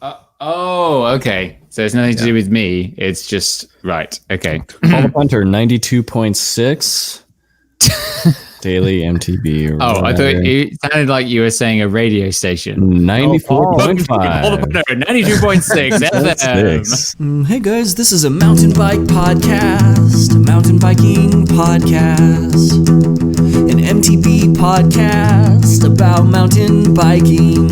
Okay. So it's nothing to do with me. It's just right. Okay. Paul the Punter, 92.6. Daily MTB. Oh, I thought it sounded like you were saying a radio station. 94.5. 92.6 FM. Hey guys, this is a mountain bike podcast, a mountain biking podcast, an MTB podcast about mountain biking.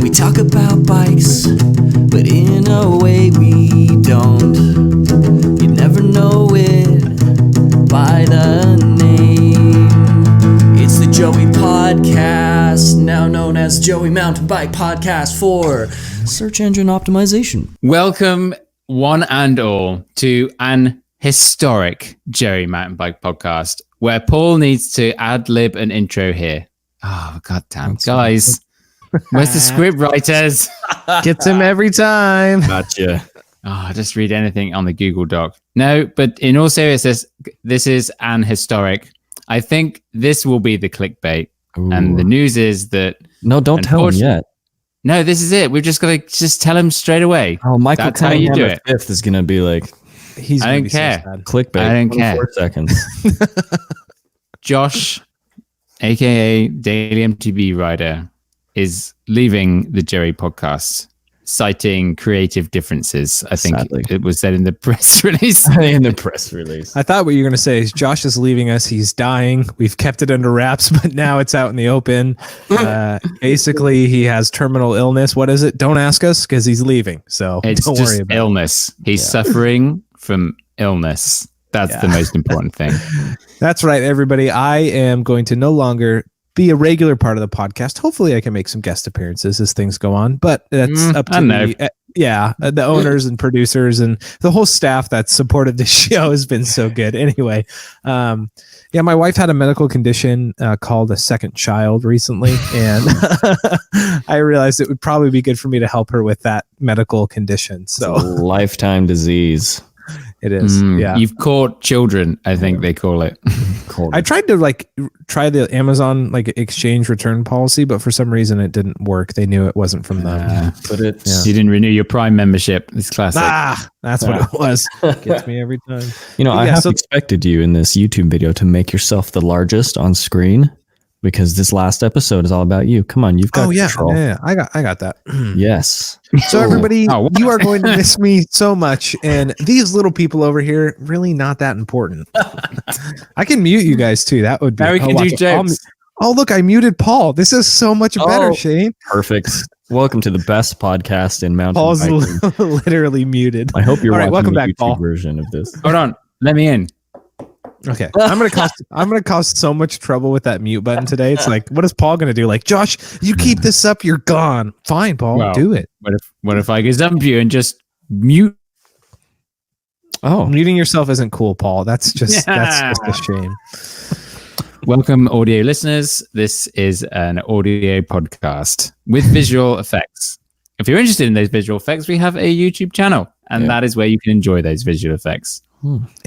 We talk about bikes, but in a way we don't. You never know it by the name. It's the Joey Podcast, now known as Joey Mountain Bike Podcast for search engine optimization. Welcome, one and all, to an historic Joey Mountain Bike Podcast, where Paul needs to ad-lib an intro here. Oh, goddamn. Guys, where's the script writers? Gets him every time. Gotcha. Oh, just read anything on the Google Doc. No, but in all seriousness, this is an historic. I think this will be the clickbait. Ooh. And the news is that... No, don't tell him yet. No, this is it. We've just got to just tell him straight away. Oh, Michael That's how you do it. Fifth is going to be like, He's I don't care. So sad. clickbait. I don't care. 4 seconds. Josh, a.k.a. Daily MTB Rider, is leaving the Joey podcast, citing creative differences. I think Sadly. it was said in the press release. In the press release. I thought what you were going to say is Josh is leaving us. He's dying. We've kept it under wraps, but now it's out in the open. Basically, he has terminal illness. What is it? Don't ask us because he's leaving. So It's don't just worry about illness. He's suffering from illness. That's the most important thing. it. That's right, everybody. I am going to no longer be a regular part of the podcast. Hopefully, I can make some guest appearances as things go on, but that's up to the owners and producers and the whole staff that's supported this show has been so good. Anyway, my wife had a medical condition called a second child recently, and I realized it would probably be good for me to help her with that medical condition. So Lifetime disease. it is. Yeah. You've caught children, I think they call it. I tried to try the Amazon exchange return policy, but for some reason it didn't work. They knew it wasn't from them. But You didn't renew your Prime membership. It's classic. That's what it was. Gets me every time. I have expected you in this YouTube video to make yourself the largest on screen because this last episode is all about you. Come on, you've got control. Yeah, I got that. Yes. So everybody, you are going to miss me so much, and these little people over here really not that important. I can mute you guys too. That would be. Now we can do jokes. Oh look, I muted Paul. This is so much better, Shane. Perfect. Welcome to the best podcast in mountain Paul's biking. literally muted. I hope you're watching welcome the back, YouTube Paul. version of this. Hold on. Let me in. Okay, I'm gonna cause so much trouble with that mute button today. It's like, what is Paul gonna do? Like, Josh, you keep this up, you're gone. Fine, Paul, Well, do it. What if I gazump you and just mute? Oh, muting yourself isn't cool, Paul. That's just a shame. Welcome, audio listeners. This is an audio podcast with visual effects. If you're interested in those visual effects, we have a YouTube channel, and that is where you can enjoy those visual effects.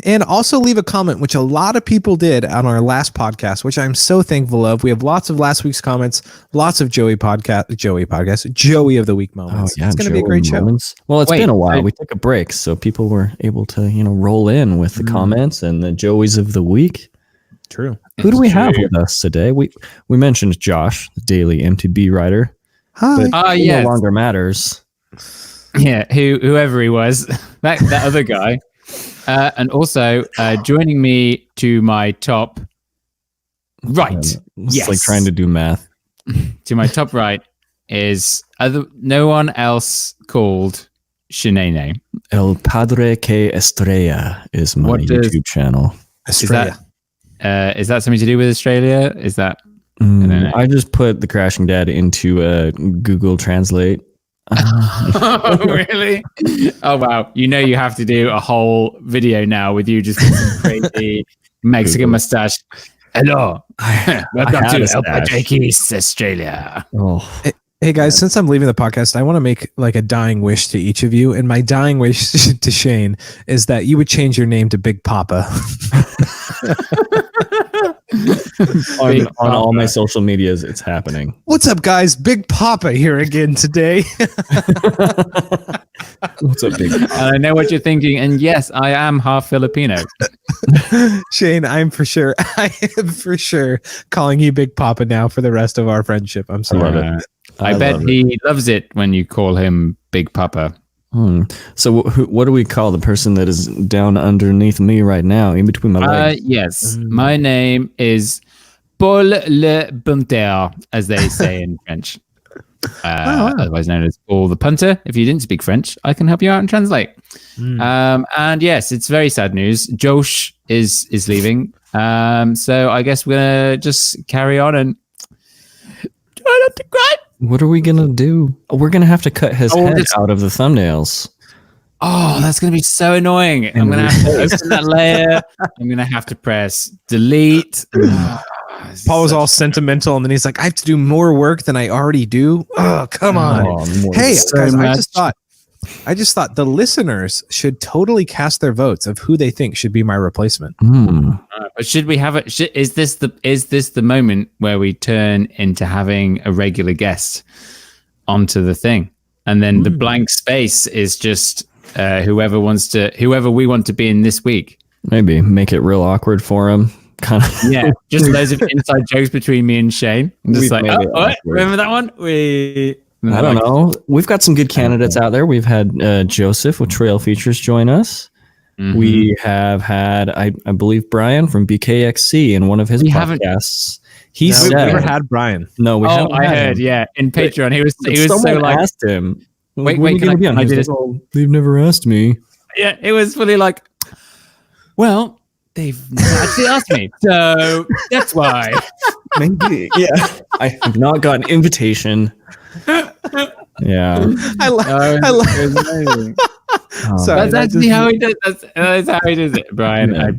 And also leave a comment, which a lot of people did on our last podcast, which I'm so thankful of. We have lots of last week's comments, lots of Joey of the Week moments. It's going to be a great show. Well, it's been a while. We took a break, so people were able to, roll in with the comments and the Joeys of the Week. True. Who do we have with us today? We mentioned Josh, the daily MTB writer. Hi. No longer matters. Yeah, whoever he was, that other guy. And also joining me to my top right. It's like trying to do math. To my top right is no one else called Sheyn. El Padre que Estrella is my YouTube channel. Australia. Is that something to do with Australia? Is that? I just put the Crashing Dad into Google Translate. Oh, really? Oh, wow. You have to do a whole video now with you just with some crazy Mexican mustache. Hello. Welcome to El Padre Keys, Australia. Oh. Hey guys, since I'm leaving the podcast, I want to make a dying wish to each of you. And my dying wish to Shane is that you would change your name to Big Papa. on all my social medias, it's happening. What's up, guys? Big Papa here again today. What's up, Big Papa? I know what you're thinking, and yes, I am half Filipino. Sheyn, I am for sure calling you Big Papa now for the rest of our friendship. I'm sorry. I bet he loves it when you call him Big Papa. So what do we call the person that is down underneath me right now, in between my legs? Yes, my name is Paul le Punter, as they say in French. Otherwise known as Paul the Punter. If you didn't speak French, I can help you out and translate. And yes, it's very sad news. Josh is leaving. So I guess we're gonna just carry on and try not to cry. What are we gonna do? We're gonna have to cut his head out of the thumbnails. Oh, that's gonna be so annoying. I'm gonna have to open that layer. I'm gonna have to press delete. Paul was all sentimental, and then he's like, "I have to do more work than I already do." Oh, come on! Hey, guys, I just thought the listeners should totally cast their votes of who they think should be my replacement. But should we have it? Is this the moment where we turn into having a regular guest onto the thing, and then the blank space is just whoever we want to be in this week? Maybe make it real awkward for him. Kind of. Yeah, just loads of inside jokes between me and Sheyn. I'm just like, what? Remember that one? I don't know. We've got some good candidates out there. We've had Joseph with Trail Features join us. We have had, I believe, Brian from BKXC in one of his podcasts. We've never had Brian. No, we haven't. I heard. Yeah, in Patreon, he was so like, asked him. Wait, can I do this? They've never asked me. Yeah, it was fully like, well, they've never actually asked me, so that's why. Maybe, yeah. I have not got an invitation. Yeah, I love. Sorry, that's actually how he does. That's how he does it, Brian. Yeah.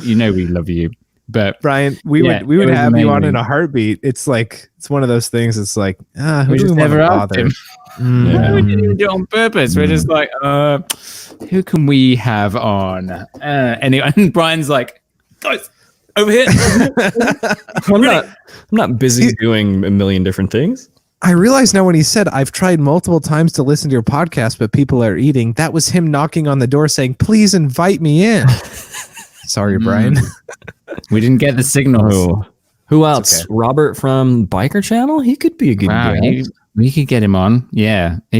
We love you, but Brian, we would have you on in a heartbeat. It's like it's one of those things. It's like who do we never asked him. We didn't even do it on purpose. We're just like, who can we have on? Anyway, and Brian's like, guys, over here. I'm not busy doing a million different things. I realize now when he said, I've tried multiple times to listen to your podcast, but people are eating. That was him knocking on the door saying, please invite me in. Sorry, Brian. We didn't get the signals. Oh. Who else? Okay. Robert from Biker Channel? He could be a good guy. We could get him on. Yeah. I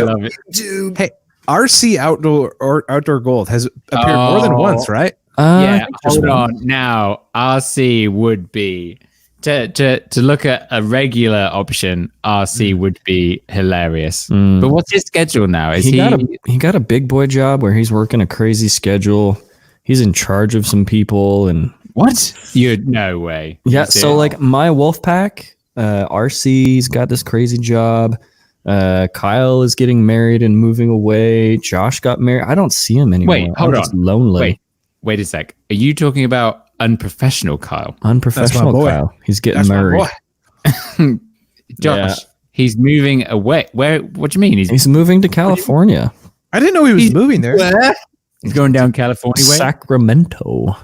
love it. Dude. Hey, RC Outdoor Gold has appeared more than once, right? Hold on. Now, RC would be... To look at a regular option, RC would be hilarious. But what's his schedule now? He got a big boy job where he's working a crazy schedule. He's in charge of some people and what? No way. Yeah. So like my wolf pack, RC's got this crazy job. Kyle is getting married and moving away. Josh got married. I don't see him anymore. Wait, hold on. Lonely. Wait a sec. Are you talking about unprofessional Kyle? Unprofessional Kyle. He's getting married. Josh, he's moving away. Where? What do you mean? He's moving to California. I didn't know he was moving there. Where? He's going down California way? Sacramento.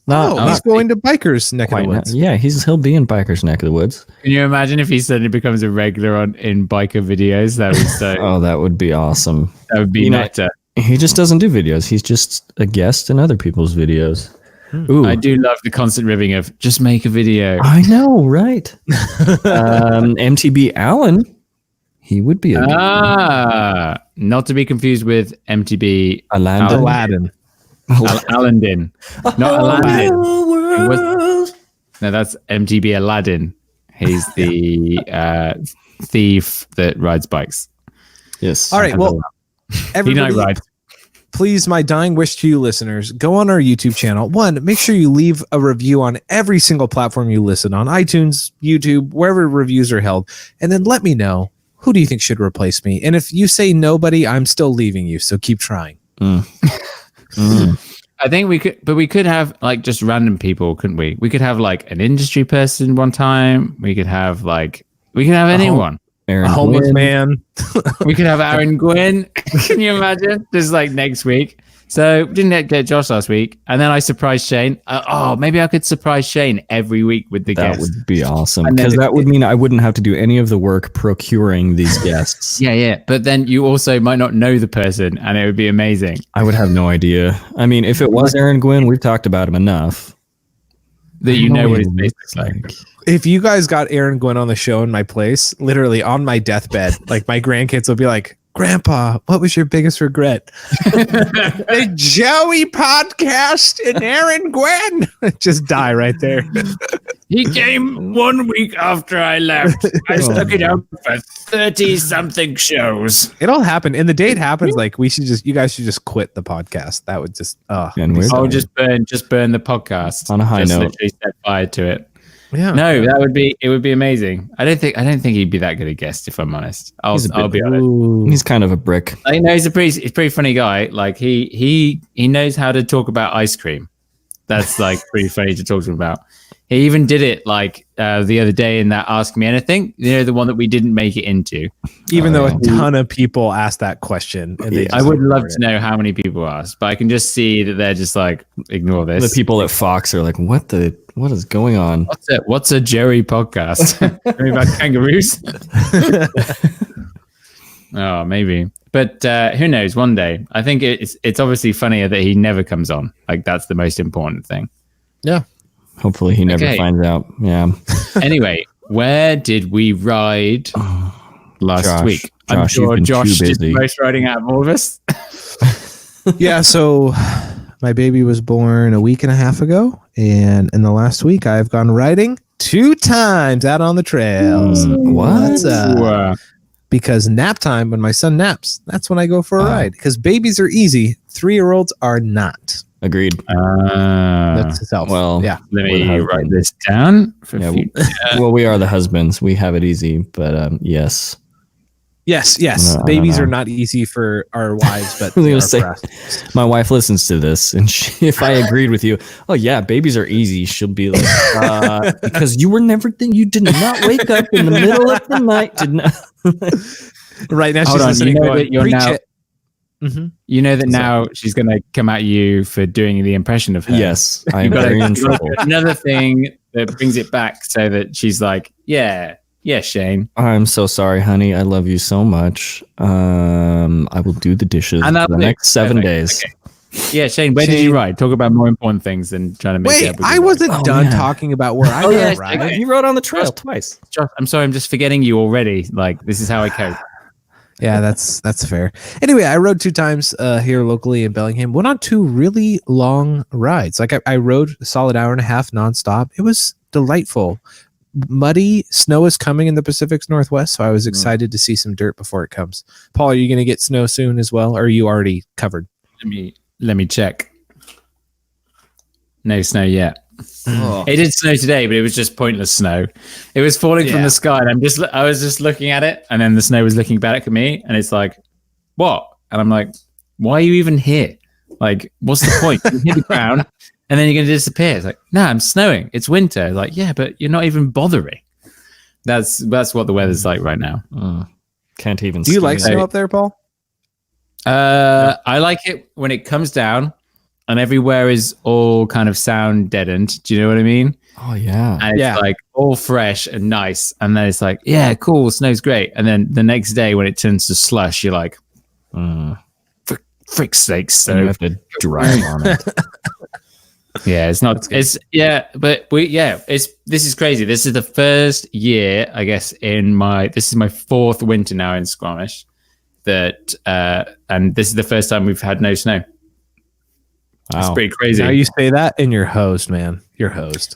He's going to Bikers neck of the woods. Yeah, he'll be in Bikers neck of the woods. Can you imagine if he suddenly becomes a regular in biker videos? That would so. That would be awesome. That would be meta. He just doesn't do videos. He's just a guest in other people's videos. Ooh. I do love the constant ribbing of just make a video. I know, right? MTB Allen, he would be not to be confused with MTB Aladdin. Aladdin. Not Aladdin. No, that's MTB Aladdin. He's the thief that rides bikes. Yes. All right. Well, everybody, please, my dying wish to you listeners, go on our YouTube channel. One, make sure you leave a review on every single platform you listen on, iTunes, YouTube, wherever reviews are held. And then let me know, who do you think should replace me? And if you say nobody, I'm still leaving you. So keep trying. I think we could have like just random people, couldn't we? We could have like an industry person one time. We could have anyone. A homeless man. We could have Aaron Gwynn. Can you imagine? Just like next week, So didn't get Josh last week, and then I surprised Sheyn. Maybe I could surprise Sheyn every week with the guests. That would be awesome, because that would mean I wouldn't have to do any of the work procuring these guests. Yeah. But then you also might not know the person, and it would be amazing. I would have no idea. I mean, if it was Aaron Gwynn, we've talked about him enough. That you know what his face looks like. If you guys got Aaron Gwynn on the show in my place, literally on my deathbed, like my grandkids will be like, Grandpa, what was your biggest regret? The Joey podcast and Aaron Gwynn. Just die right there. He came 1 week after I left. I stuck it out for 30-something shows. It all happened. And the day it happens, like you guys should just quit the podcast. That would just just burn the podcast. On a high note. Set fire to it. Yeah. No, it would be amazing. I don't think he'd be that good a guest, if I'm honest. I'll be honest. He's kind of a brick. I know he's a pretty funny guy. Like he knows how to talk about ice cream. That's like pretty funny to talk to him about. He even did it like the other day in that Ask Me Anything, the one that we didn't make it into. Even though a ton of people asked that question. And I would love to know how many people asked, but I can just see that they're just like, ignore this. The people at Fox are like, what is going on? What's a Jerry podcast? About kangaroos? Oh, maybe. But who knows? One day. I think it's obviously funnier that he never comes on. Like, that's the most important thing. Yeah. Hopefully he never finds out. Yeah. Anyway, where did we ride last week? I'm sure Josh did the most riding out of all of us. Yeah, so my baby was born a week and a half ago, and in the last week I've gone riding 2 times out on the trails. What? Because nap time, when my son naps, that's when I go for a ride. Because babies are easy, 3-year-olds are not. Agreed. That's itself. Well, yeah. Let me write this down. Well, we are the husbands. We have it easy, but yes. Yes. Babies are not easy for our wives, but my wife listens to this, and if I agreed with you, oh yeah, babies are easy, she'll be like, because you did not wake up in the middle of the night. Right now, she's listening. You know that now she's going to come at you for doing the impression of her. Yes, I'm very in trouble. Another thing that brings it back so that she's like, yeah, Sheyn. I'm so sorry, honey. I love you so much. I will do the dishes for the next 7 days. Okay. Yeah, Sheyn, where did you ride? Talk about more important things than trying to make Wait, I wasn't done talking about where I ride. Okay. You rode on the trail twice. Josh, I'm sorry, I'm just forgetting you already. Like, this is how I cope. Yeah, that's fair. Anyway, I rode 2 times here locally in Bellingham. Went on 2 really long rides. Like I rode a solid hour and a half nonstop. It was delightful. Muddy snow is coming in the Pacific Northwest, so I was excited to see some dirt before it comes. Paul, are you going to get snow soon as well, or are you already covered? Let me check. No snow yet. Oh. It did snow today, but it was just pointless snow. It was falling from the sky, and I was just looking at it, and then the snow was looking back at me, and it's like, what? And I'm like, why are you even here? Like, what's the point? You hit the ground, and then you're going to disappear. It's like, no, I'm snowing. It's winter. Like, yeah, but you're not even bothering. That's what the weather's like right now. Can't even. Do you like snow up there, Paul? I like it when it comes down. And everywhere is all kind of sound deadened. Do you know what I mean? Oh, yeah. And it's like all fresh and nice. And then it's like, yeah, cool. Snow's great. And then the next day when it turns to slush, you're like, frick's sakes. So you have to drive on it. Yeah, it's not. It's but this is crazy. This is the first year, I guess, this is my 4th winter now in Squamish. And this is the first time we've had no snow. Wow. It's pretty crazy. Now you say that and you're hosed, man. You're hosed.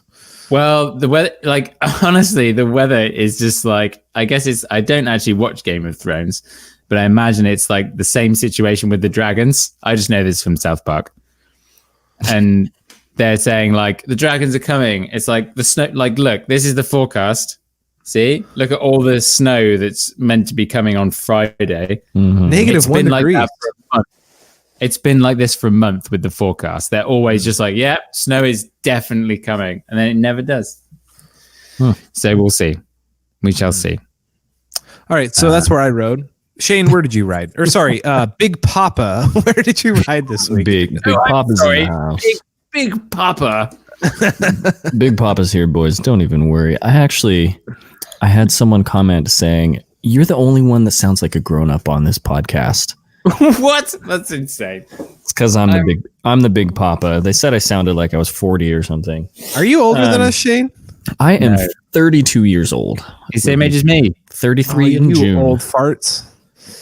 Well, the weather, like, honestly, the weather is just like, I guess I don't actually watch Game of Thrones, but I imagine it's like the same situation with the dragons. I just know this from South Park. And they're saying like, the dragons are coming. It's like the snow, like, look, this is the forecast. See, look at all the snow that's meant to be coming on Friday. Mm-hmm. -1 degree. It's been like this for a month with the forecast. They're always just like, yeah, snow is definitely coming. And then it never does. So we'll see. We shall see. All right. So that's where I rode. Sheyn, where did you ride? Or sorry, Big Papa, where did you ride this week? Big Papa's in the house. Big Papa. Big Papa's here, boys. Don't even worry. I had someone comment saying, "You're the only one that sounds like a grown-up on this podcast." What? That's insane. It's because I'm the Big Papa. They said I sounded like I was 40 or something. Are you older than us, Sheyn? I am 32 years old. The same age as me. 33 in June. Old farts.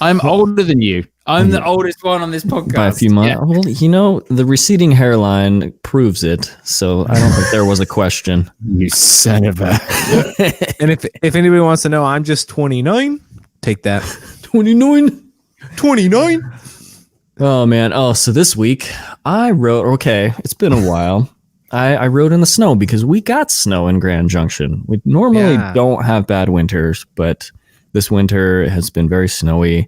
I'm older than you. I'm the oldest one on this podcast. By a few months. Yeah. Well, the receding hairline proves it. So I don't think there was a question. You son of a. And if anybody wants to know, I'm just 29. Take that. 29. Oh, man. Oh, so this week I rode. Okay, it's been a while. I rode in the snow because we got snow in Grand Junction. We normally don't have bad winters, but this winter has been very snowy.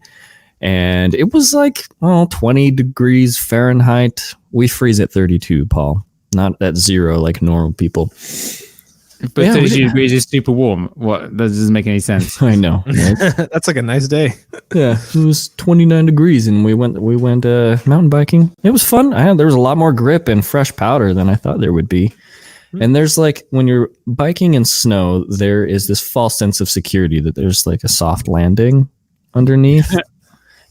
And it was like 20 degrees Fahrenheit. We freeze at 32, Paul. Not at 0 like normal people. But 32 degrees is super warm. What? That doesn't make any sense. I know. Right? That's like a nice day. Yeah, it was 29 degrees, and we went mountain biking. It was fun. There was a lot more grip and fresh powder than I thought there would be. And there's like, when you're biking in snow, there is this false sense of security that there's like a soft landing underneath.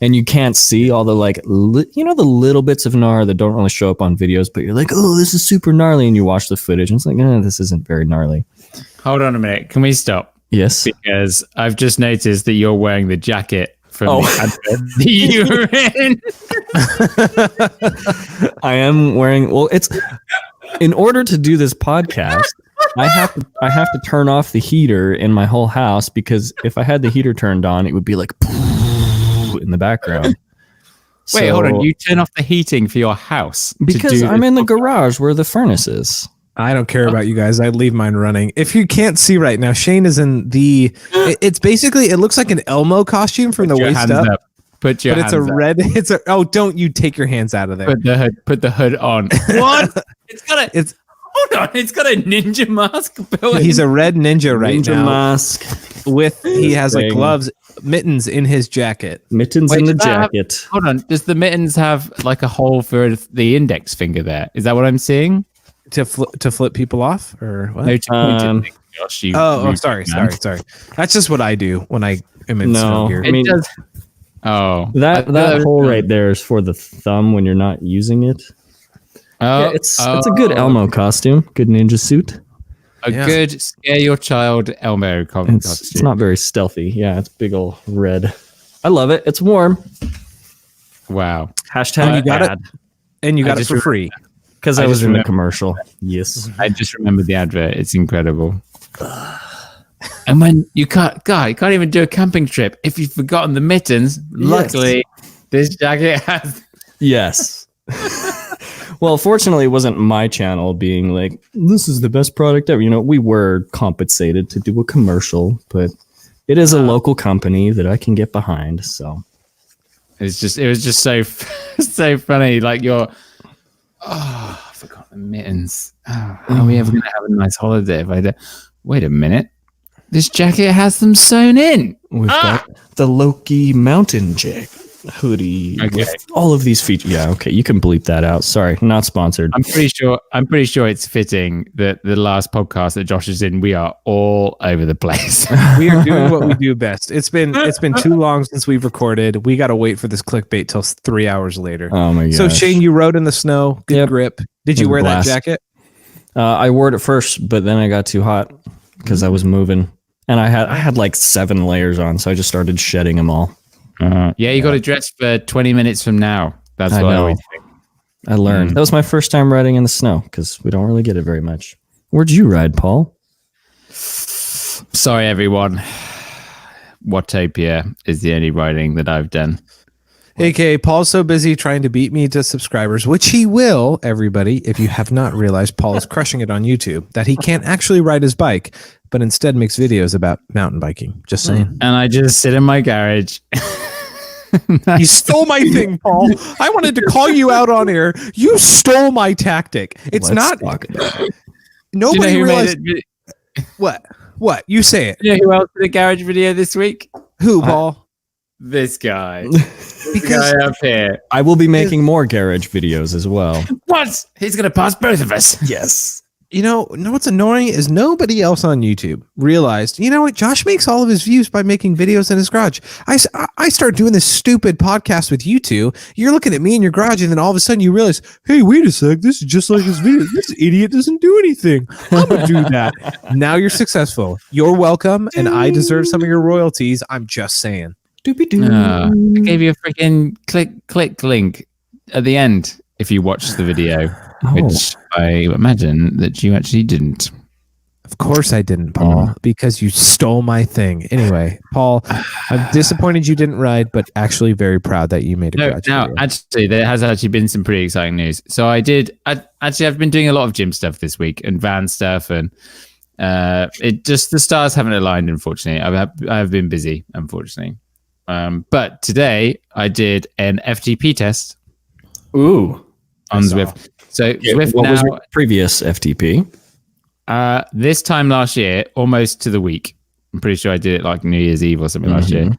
And you can't see all the the little bits of gnar that don't really show up on videos, but you're like, oh, this is super gnarly. And you watch the footage and it's like, this isn't very gnarly. Hold on a minute. Can we stop? Yes. Because I've just noticed that you're wearing the jacket from the advert that you were in. I am wearing, it's in order to do this podcast, I have to turn off the heater in my whole house, because if I had the heater turned on, it would be like in the background. Wait, hold on. You turn off the heating for your house because I'm in the garage where the furnace is. I don't care about you guys. I leave mine running. If you can't see right now, Sheyn is in the. It's basically, it looks like an Elmo costume from the waist up. Put your hands up. Red. Don't you take your hands out of there. Put the hood on. What? Hold on. It's got a ninja mask built in. He's a red ninja right now. Ninja mask. He has like gloves, mittens in his jacket. Mittens in the jacket. Hold on. Does the mittens have like a hole for the index finger there? Is that what I'm seeing? To flip people off, or what? No, Josh, sorry. That's just what I do when I am in snow gear. It does. Oh, that hole right there is for the thumb when you're not using it. Oh, yeah, it's a good Elmo costume, good ninja suit. Good scare your child Elmo costume. It's not very stealthy. Yeah, it's big old red. I love it. It's warm. Wow. Hashtag you got it, and you got it for free. Because I was in the commercial. Yes. I just remembered the advert. It's incredible. And when you can't even do a camping trip if you've forgotten the mittens. Yes. Luckily, this jacket has. Yes. Well, fortunately, it wasn't my channel being like, this is the best product ever. We were compensated to do a commercial, but it is a local company that I can get behind. So it was just so funny. Like I forgot the mittens. How are we ever going to have a nice holiday if I do? Wait a minute. This jacket has them sewn in. We've got the Loki mountain jacket hoodie with all of these features. Yeah, okay. You can bleep that out. Sorry, not sponsored. I'm pretty sure it's fitting that the last podcast that Josh is in, we are all over the place. We are doing what we do best. It's been too long since we've recorded. We got to wait for this clickbait till 3 hours later. Oh my god. So Sheyn, you rode in the snow. Good grip. Did you wear that jacket? I wore it at first, but then I got too hot because I was moving, and I had like 7 layers on, so I just started shedding them all. You got to dress for 20 minutes from now. That's what I always think. I learned. That was my first time riding in the snow because we don't really get it very much. Where'd you ride, Paul? Sorry, everyone. Watopia is the only riding that I've done. AKA Paul's so busy trying to beat me to subscribers, which he will, everybody. If you have not realized, Paul is crushing it on YouTube, that he can't actually ride his bike, but instead makes videos about mountain biking. Just saying. And I just sit in my garage. You stole my thing, Paul. I wanted to call you out on air. You stole my tactic. Let's talk about it. Nobody realized it. What? You say it. You know who else did a garage video this week? Who, Paul? This guy. This guy up here. I will be making more garage videos as well. What? He's going to pass both of us. Yes. You know what's annoying is nobody else on YouTube realized, you know what? Josh makes all of his views by making videos in his garage. I start doing this stupid podcast with you two. You're looking at me in your garage, and then all of a sudden you realize, hey, wait a sec. This is just like his video. This idiot doesn't do anything. I'm going to do that. Now you're successful. You're welcome, and I deserve some of your royalties. I'm just saying. I gave you a freaking click link at the end if you watch the video. Which I imagine that you actually didn't. Of course I didn't, Paul, because you stole my thing. Anyway, Paul, I'm disappointed you didn't ride, but actually very proud that you made a garage video. Actually, there has actually been some pretty exciting news. So I've been doing a lot of gym stuff this week and van stuff, and it just the stars haven't aligned, unfortunately. I've been busy, unfortunately. But today I did an FTP test. Ooh. On Zwift. So Zwift what now, was your previous FTP? This time last year, almost to the week. I'm pretty sure I did it like New Year's Eve or something last year.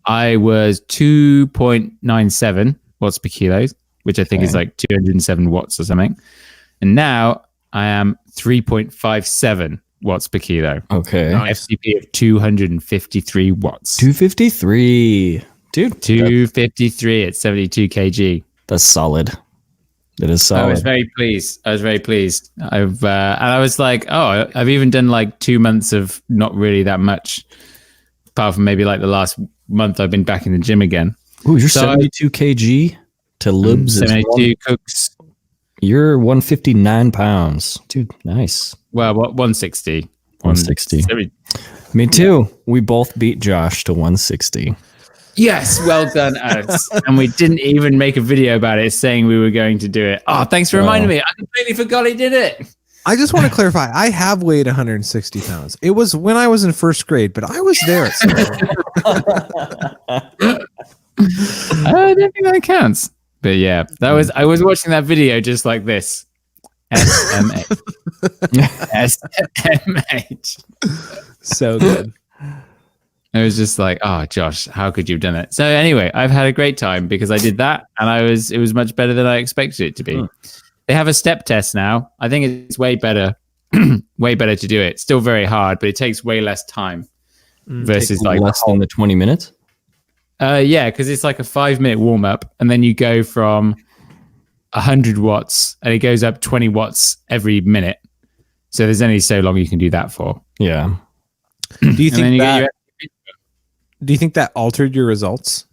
I was 2.97 watts per kilo, which I think is like 207 watts or something. And now I am 3.57 watts per kilo. Okay. FTP of 253 watts. 253. Dude. 253 at 72 kg. That's solid. It is solid. I was very pleased. And I was like, oh, I've even done like 2 months of not really that much, apart from maybe like the last month I've been back in the gym again. Ooh, you're 72 kg to Libs. 72 cooks. You're 159 pounds. Dude, nice. Well, 160. 160. Me too. We both beat Josh to 160. Yes, well done, Alex. And we didn't even make a video about it saying we were going to do it. Oh, thanks for reminding me. I completely forgot he did it. I just want to clarify. I have weighed 160 pounds. It was when I was in first grade, but I was there at some point. I don't think that counts. But yeah, I was watching that video just like this. SMH. SMH. So good. It was just like, oh, Josh, how could you have done it? So anyway, I've had a great time because I did that, and it was much better than I expected it to be. They have a step test now. I think it's way better, way better to do it. Still very hard, but it takes way less time versus like less than the 20 minutes. Yeah, because it's like a 5-minute warm up, and then you go from 100 watts, and it goes up 20 watts every minute. So there's only so long you can do that for. Yeah. Do you think that? Do you think that altered your results?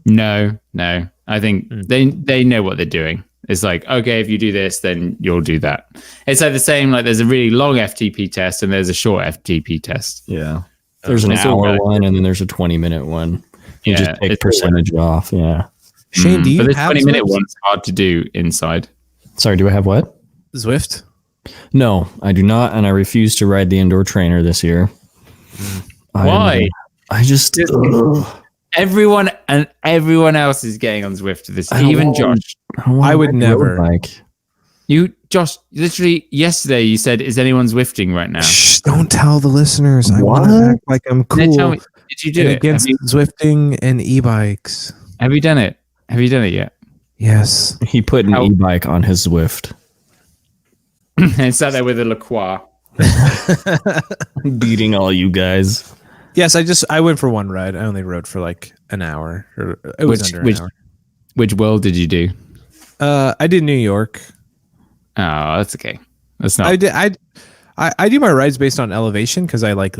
No. I think they know what they're doing. It's like, okay, if you do this, then you'll do that. It's like the same, like there's a really long FTP test and there's a short FTP test. Yeah. There's an hour one and then there's a 20-minute one. You just take percentage off. Yeah. Sheyn, do you but the have 20-minute one's hard to do inside. Sorry, do I have what? Zwift? No, I do not. And I refuse to ride the indoor trainer this year. Why? I just everyone else is getting on Zwift this. Even Josh. I would never. Josh, literally yesterday you said, "Is anyone Zwifting right now?" Shh, don't tell the listeners. I want to act like I'm cool. Tell me, did you do it against Zwifting and e-bikes? Have you done it? Have you done it yet? Yes. He put an e-bike on his Zwift and sat there with a LaCroix, beating all you guys. Yes, I went for one ride. I only rode for like an hour. It was under an hour. Which world did you do? I did New York. Oh, that's okay. That's not. I do my rides based on elevation because I like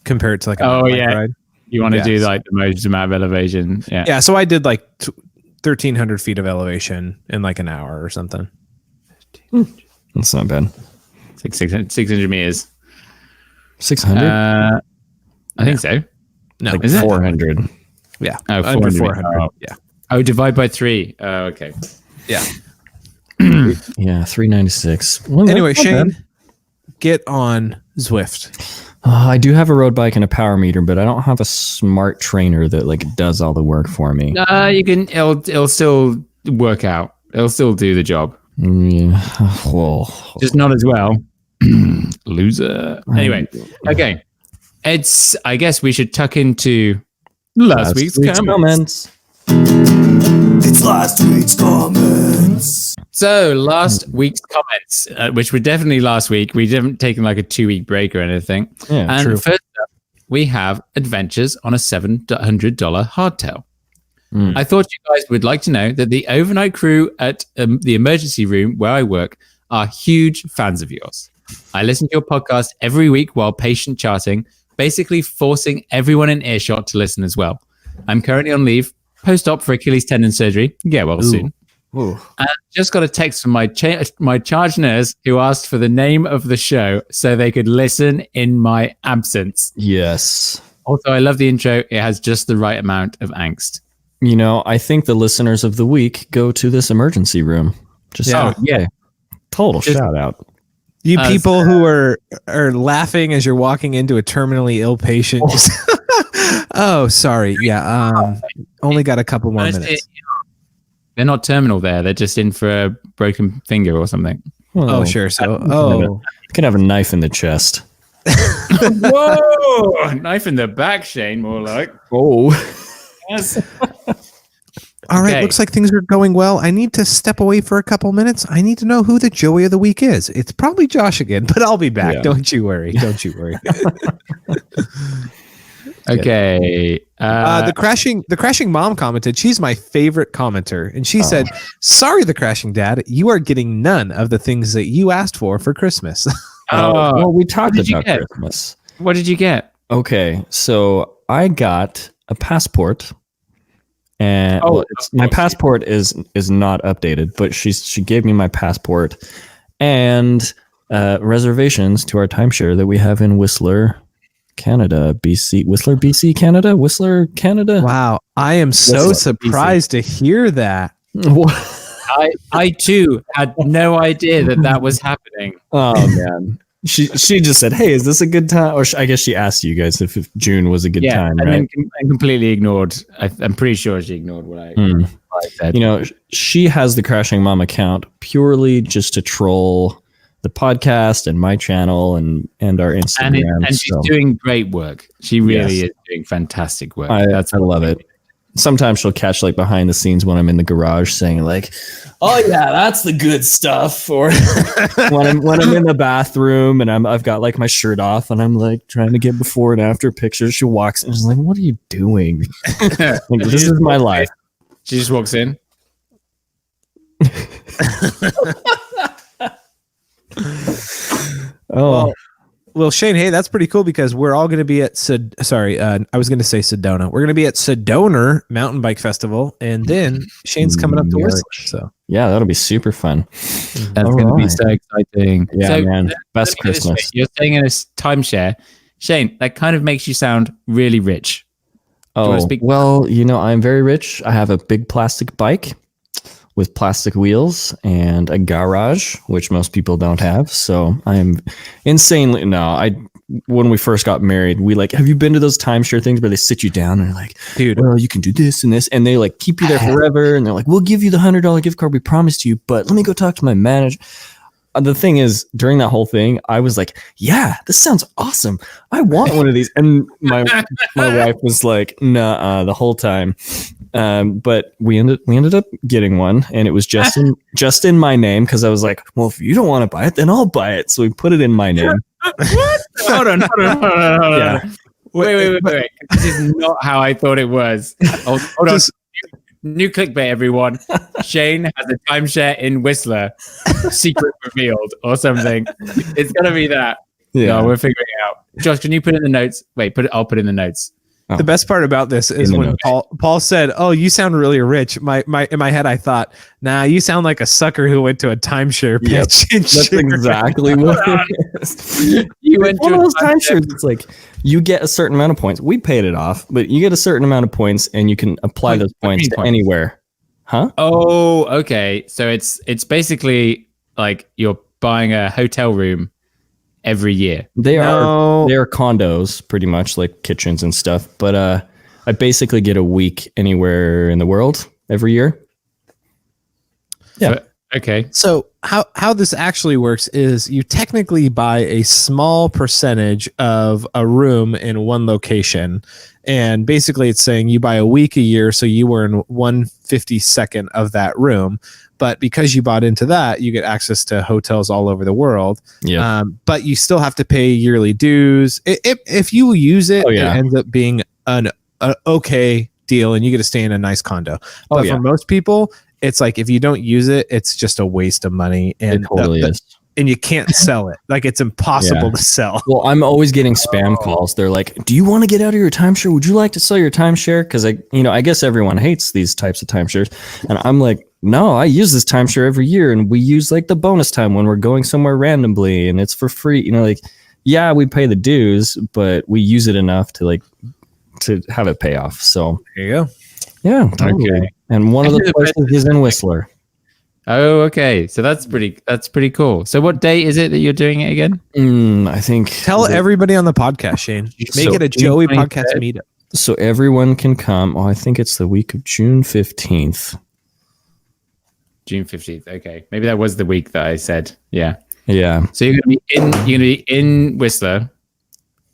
compare it to like a ride. You want to do like the most amount of elevation. Yeah. Yeah. So I did like 1,300 feet of elevation in like an hour or something. That's not bad. It's like 600 meters. 600? I think so. No, like 400. Yeah. Oh, 400. Yeah. Oh, divide by 3. Oh, okay. Yeah. Yeah, 396. Well, anyway, Sheyn, get on Zwift. I do have a road bike and a power meter, but I don't have a smart trainer that like does all the work for me. You can. It'll still work out. It'll still do the job. Yeah. Well, just not as well. Loser. Anyway, okay. I guess we should tuck into Last week's comments. It's last week's comments. So last week's comments, which were definitely last week. We haven't taken like a 2-week break or anything. Yeah, and true. First up, we have Adventures on a $700 hardtail. I thought you guys would like to know that the overnight crew at the emergency room where I work are huge fans of yours. I listen to your podcast every week while patient charting, basically forcing everyone in earshot to listen as well. I'm currently on leave, post-op for Achilles tendon surgery. Yeah, well, soon. Ooh. And I just got a text from my charge nurse who asked for the name of the show so they could listen in my absence. Yes. Also, I love the intro. It has just the right amount of angst. You know, I think the listeners of the week go to this emergency room. Total shout out. You people who are laughing as you're walking into a terminally ill patient. Oh, sorry. Yeah. Only got a couple more minutes. They're not terminal there. They're just in for a broken finger or something. Oh, sure. So, you can have a knife in the chest. Whoa! Knife in the back, Sheyn, more like. Oh. Yes. All right. Looks like things are going well. I need to step away for a couple minutes. I need to know who the Joey of the week is. It's probably Josh again, but I'll be back. Yeah. Don't you worry. Okay. The crashing mom commented, she's my favorite commenter. And she said, sorry, the crashing dad, you are getting none of the things that you asked for Christmas. Well, we talked about Christmas. What did you get? Okay. So I got a passport. And my passport is not updated, but she gave me my passport and reservations to our timeshare that we have in Whistler, Canada, BC. Whistler, BC, Canada? Whistler, Canada? Wow. I am so surprised to hear that. I too had no idea that was happening. Oh, man. She just said, hey, is this a good time? Or I guess she asked you guys if June was a good time, right? And then completely ignored. I'm pretty sure she ignored what I said. You know, she has the Crashing Mom account purely just to troll the podcast and my channel and our Instagram. And she's doing great work. She really is doing fantastic work. I love it. Sometimes she'll catch like behind the scenes when I'm in the garage saying like, oh yeah, that's the good stuff. Or when I'm in the bathroom and I've got like my shirt off and I'm like trying to get before and after pictures. She walks and she's like, what are you doing? Like, this is my life. She just walks in. Well, Sheyn, hey, that's pretty cool because we're all going to be at I was going to say Sedona. We're going to be at Sedona Mountain Bike Festival, and then Shane's coming up to Whistler. So yeah, that'll be super fun. That's going to be so exciting. Yeah, so, man, best Christmas. You're staying in a timeshare, Sheyn. That kind of makes you sound really rich. Oh, well, you know, I'm very rich. I have a big plastic bike with plastic wheels and a garage, which most people don't have. So I'm insanely when we first got married, we like, have you been to those timeshare things where they sit you down and they're like, dude, well, you can do this and this, and they like keep you there forever. And they're like, we'll give you the $100 gift card we promised you, but let me go talk to my manager. The thing is, during that whole thing, I was like, yeah, this sounds awesome. I want one of these. And my wife was like, nah, the whole time. But we ended up getting one, and it was just in my name, because I was like, well, if you don't want to buy it, then I'll buy it. So we put it in my name. What? Hold on. Yeah. Wait. This is not how I thought it was. Hold on. New clickbait, everyone. Sheyn has a timeshare in Whistler. Secret revealed or something. It's gonna be that. Yeah, no, we're figuring it out. Josh, can you put it in the notes? Wait, I'll put it in the notes. Oh. The best part about this is when Paul said, "Oh, you sound really rich." My in my head, I thought, "Nah, you sound like a sucker who went to a timeshare pitch." Yep. That's exactly what it is. You went to those timeshares. It's like you get a certain amount of points. We paid it off, but you get a certain amount of points, and you can apply those points to anywhere. Huh? Oh, okay. So it's basically like you're buying a hotel room every year. They are condos, pretty much, like kitchens and stuff. But I basically get a week anywhere in the world every year. Yeah, Okay. So how this actually works is you technically buy a small percentage of a room in one location. And basically it's saying you buy a week a year, so you were in 1/52nd of that room. But because you bought into that, you get access to hotels all over the world. Yeah. But you still have to pay yearly dues. If you use it, it ends up being an okay deal, and you get to stay in a nice condo. But for most people, it's like if you don't use it, it's just a waste of money, and it totally is. And you can't sell it. Like it's impossible to sell. Well, I'm always getting spam calls. They're like, "Do you want to get out of your timeshare? Would you like to sell your timeshare?" Because I guess everyone hates these types of timeshares, and I'm like, "No, I use this timeshare every year, and we use like the bonus time when we're going somewhere randomly, and it's for free." We pay the dues, but we use it enough to have it pay off. So there you go. Yeah, totally. Okay. And one of the places is in Whistler. Oh, okay. So that's pretty cool. So what date is it that you're doing it again? I think. Tell everybody on the podcast, Shane. Make it a Joey podcast meetup. So everyone can come. Oh, I think it's the week of June 15th. June 15th. Okay. Maybe that was the week that I said. Yeah. Yeah. So you're gonna be in Whistler.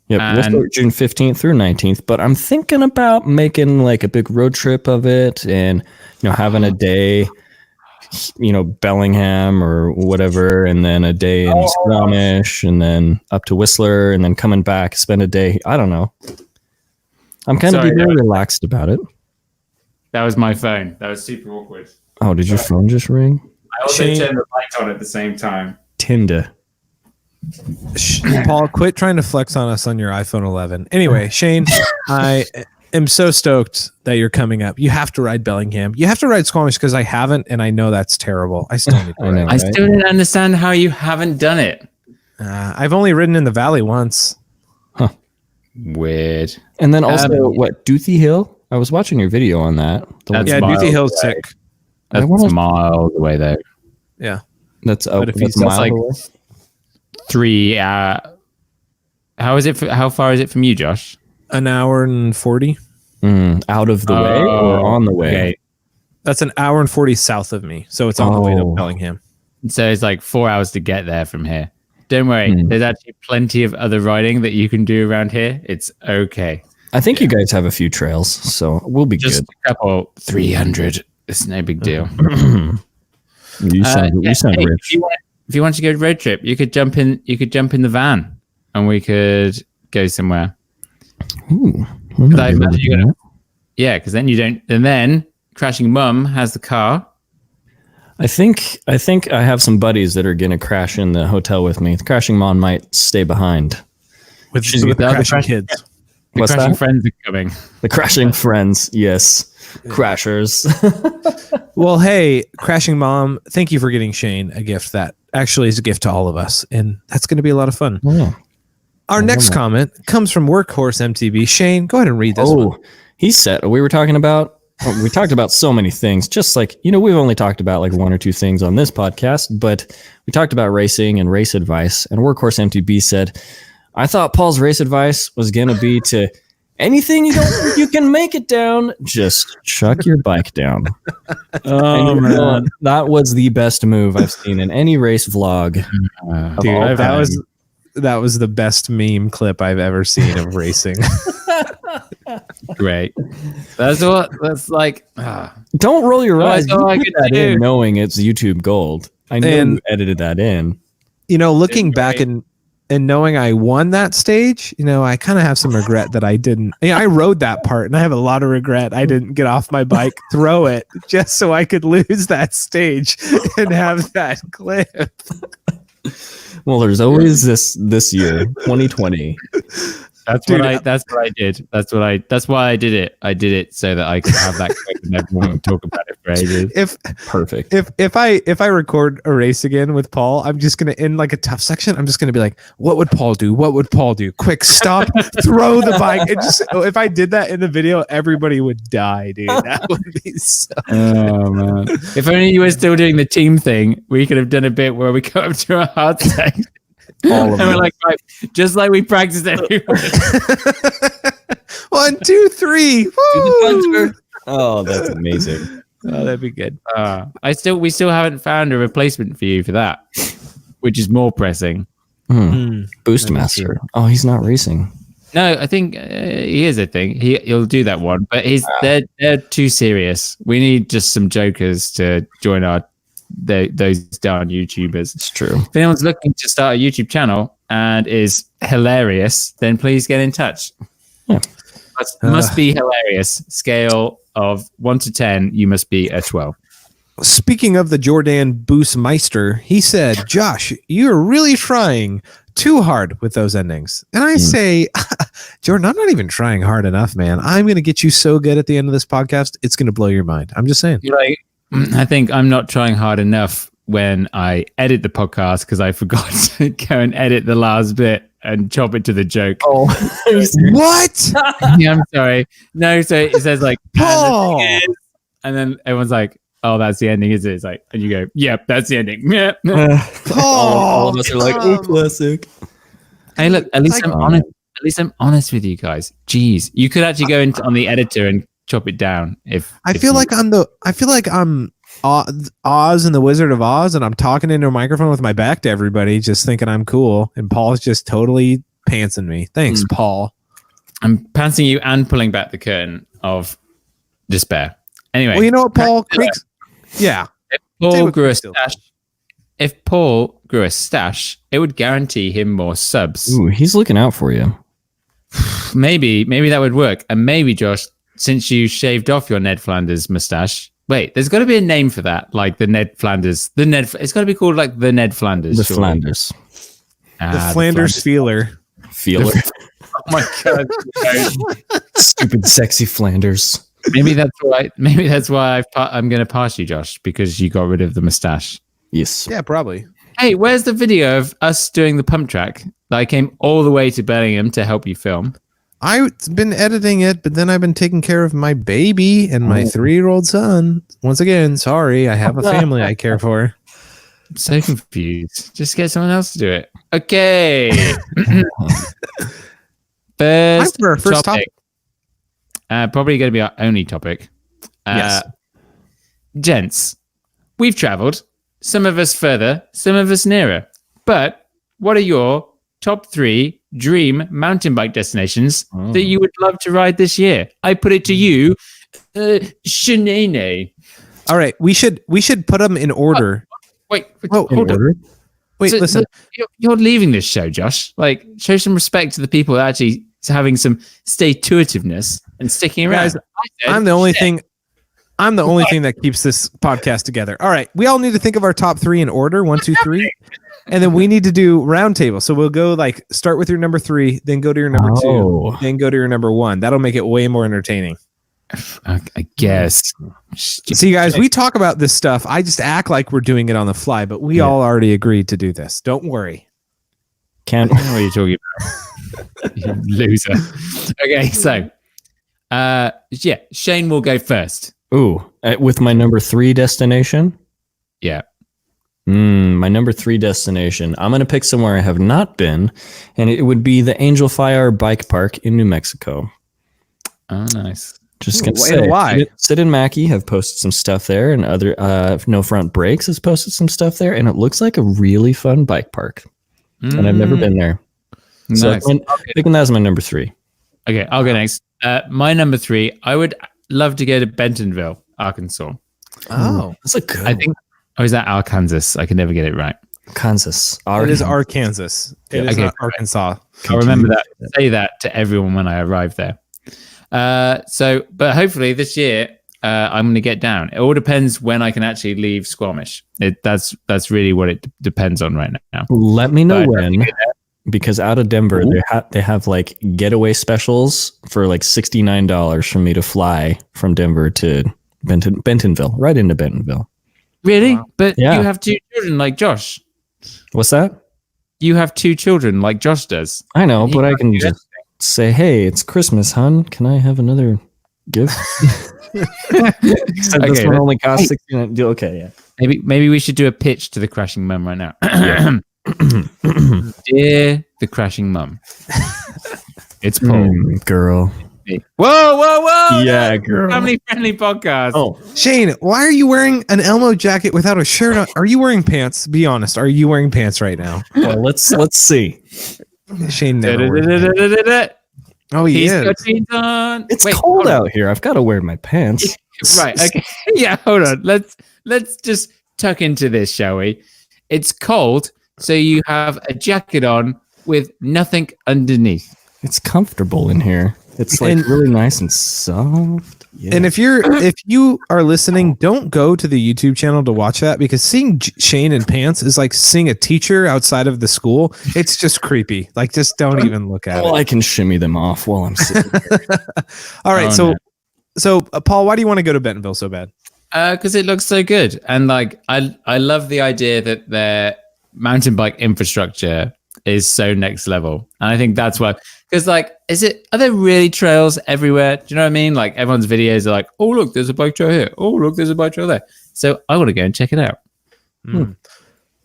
Yep, Whistler, June 15th through 19th. But I'm thinking about making like a big road trip of it, and having a day, Bellingham or whatever, and then a day in Squamish, and then up to Whistler, and then coming back, spend a day. I don't know. I'm kind of really relaxed about it. That was my phone. That was super awkward. Oh, did your phone just ring? I also turned the light on at the same time. Tinder. Paul, quit trying to flex on us on your iPhone 11. Anyway, Shane, I am so stoked that you're coming up. You have to ride Bellingham. You have to ride Squamish because I haven't, and I know that's terrible. I still need to ride. I still didn't understand how you haven't done it. I've only ridden in the valley once. Huh. Weird. And then also, Doothy Hill? I was watching your video on that. Doothy Hill's sick. That's miles away though. Yeah. That's like 3 how far is it from you, Josh? An hour and 40. Out of the way or on the way? Okay. That's an hour and 40 south of me, so it's on the way to Bellingham. So it's like 4 hours to get there from here. Don't worry, there's actually plenty of other riding that you can do around here. It's okay. I think you guys have a few trails, so we'll be just good. A couple, 300. It's no big deal. You sound rich. If you want to go road trip, you could jump in the van and we could go somewhere. Ooh. Because then you don't, and then Crashing Mum has the car. I think I have some buddies that are going to crash in the hotel with me. The Crashing Mom might stay behind. With the crashing kids. The crashing friends are coming. The crashing friends, yes. Crashers. Well, hey, Crashing Mom, thank you for getting Shane a gift that actually is a gift to all of us. And that's going to be a lot of fun. Yeah. Our next comment comes from Workhorse MTB. Shane, go ahead and read this one. He said, we talked about so many things, just like, we've only talked about like one or two things on this podcast, but we talked about racing and race advice. And Workhorse MTB said, I thought Paul's race advice was going to be to anything you don't think you can make it down, just chuck your bike down. Oh, man. That was the best move I've seen in any race vlog. Dude, that was the best meme clip I've ever seen of racing. Great. That's like. Don't roll your eyes. You put that in knowing it's YouTube gold. I know you edited that in. Looking back and knowing I won that stage, I kind of have some regret that I didn't. I rode that part, and I have a lot of regret I didn't get off my bike, throw it, just so I could lose that stage and have that clip. Well, there's always this year, 2020. That's what I did. That's why I did it. I did it so that I could have that clip and everyone would talk about it for ages. Perfect. If I record a race again with Paul, I'm just gonna, in like a tough section, I'm just gonna be like, what would Paul do? What would Paul do? Quick, stop, throw the bike. And just, if I did that in the video, everybody would die, dude. That would be so. Oh man! If only you were still doing the team thing, we could have done a bit where we go up to a hard section. And we're like, right, just like we practiced everyone. 1, 2, 3. Oh, that's amazing. Oh, that'd be good. We still haven't found a replacement for you for that, which is more pressing. Boostmaster. Oh, he's not racing. No, I think he is. I think he'll do that one, but they're too serious. We need just some jokers to join those darn YouTubers. It's true. If anyone's looking to start a YouTube channel and is hilarious, then please get in touch. Yeah. Must be hilarious. Scale of 1 to 10, you must be a 12. Speaking of the Jordan Boostmeister, he said, Josh, you're really trying too hard with those endings. And I say, Jordan, I'm not even trying hard enough, man. I'm going to get you so good at the end of this podcast. It's going to blow your mind. I'm just saying. Like, I think I'm not trying hard enough when I edit the podcast because I forgot to go and edit the last bit and chop it to the joke. Oh, what? Yeah, I'm sorry. No, so it says like, Paul. And then everyone's like, oh, that's the ending, is it? It's like, and you go, yep, that's the ending. Yeah. All of us are like, oh, classic. Hey, look, at least I'm honest. At least I'm honest with you guys. Jeez, you could actually go on the editor and chop it down. I feel like I'm Oz and the Wizard of Oz, and I'm talking into a microphone with my back to everybody, just thinking I'm cool, and Paul's just totally pantsing me. Thanks, Paul. I'm pantsing you and pulling back the curtain of despair. Anyway, well, you know what, Paul? Yeah. If Paul grew a stash, it would guarantee him more subs. Ooh, he's looking out for you. Maybe that would work. And maybe, Josh, since you shaved off your Ned Flanders mustache, wait, there's got to be a name for that, like the Ned Flanders. It's got to be called like the Ned Flanders. The Flanders. The Flanders feeler. Feeler. Oh my god! Stupid, sexy Flanders. Maybe that's why I'm going to pass you, Josh, because you got rid of the mustache. Yes. Yeah, probably. Hey, where's the video of us doing the pump track that I came all the way to Birmingham to help you film? I've been editing it, but then I've been taking care of my baby and my 3-year-old son. Once again, sorry, I have a family I care for. I'm so confused. Just get someone else to do it. Okay. First topic. Probably going to be our only topic. Yes. Gents, we've traveled. Some of us further, some of us nearer. But what are your top 3 dream mountain bike destinations that you would love to ride this year? I put it to you, Sheyn. All right, we should put them in order. Wait, hold on. Wait, listen. You're leaving this show, Josh. Like, show some respect to the people that actually having some stay-to-itiveness and sticking around. Guys, I'm the only thing that keeps this podcast together. All right, we all need to think of our top 3 in order, 1, 2, 3, and then we need to do round table. So we'll go like start with your number 3, then go to your number 2, then go to your number 1. That'll make it way more entertaining. I guess. See, guys, we talk about this stuff. I just act like we're doing it on the fly, but we all already agreed to do this. Don't worry. Can't. What are you talking about? You loser. Okay, so Sheyn will go first. Ooh, with my number 3 destination? Yeah. My number 3 destination. I'm going to pick somewhere I have not been, and it would be the Angel Fire Bike Park in New Mexico. Oh, nice. Just going to say, why? Sid and Mackie have posted some stuff there, and other No Front Brakes has posted some stuff there, and it looks like a really fun bike park. And I've never been there. Nice. So picking that as my number 3. Okay, I'll go next. My number 3, I would love to go to Bentonville, Arkansas. Oh, that's a good. I think. Oh, is that Arkansas? I can never get it right. Kansas. It is Arkansas. It is not Arkansas. I'll remember that. Say that to everyone when I arrive there. But hopefully this year I'm going to get down. It all depends when I can actually leave Squamish. That's really what it depends on right now. Let me know when. Because out of Denver, they have like getaway specials for like $69 for me to fly from Denver to Bentonville, right into Bentonville. Really? Wow. But you have 2 children like Josh. What's that? You have 2 children like Josh does. I know, but I can just say, hey, it's Christmas, hon. Can I have another gift? Except this one only costs $69. Okay, yeah. Maybe we should do a pitch to the crashing mum right now. Dear the crashing mum, it's Paul. Girl. Whoa! Yeah, girl. Family-friendly podcast. Oh, Sheyn, why are you wearing an Elmo jacket without a shirt on? Are you wearing pants? Be honest. Are you wearing pants right now? well, let's see. Sheyn never wears pants. Oh, He's yeah. got jeans on. It's cold out here. I've got to wear my pants. Right. Okay. Yeah. Hold on. Let's just tuck into this, shall we? It's cold, so you have a jacket on with nothing underneath. It's comfortable in here. It's like really nice and soft. Yeah. And if you are listening, don't go to the YouTube channel to watch that, because seeing Sheyn in pants is like seeing a teacher outside of the school. It's just creepy. Like, just don't even look at it. I can shimmy them off while I'm sitting here. All right. So Paul, why do you want to go to Bentonville so bad? Because it looks so good, and like I love the idea that their mountain bike infrastructure is so next level, and I think that's why. Because like, are there really trails everywhere? Do you know what I mean? Like, everyone's videos are like, oh look, there's a bike trail here. Oh look, there's a bike trail there. So I want to go and check it out.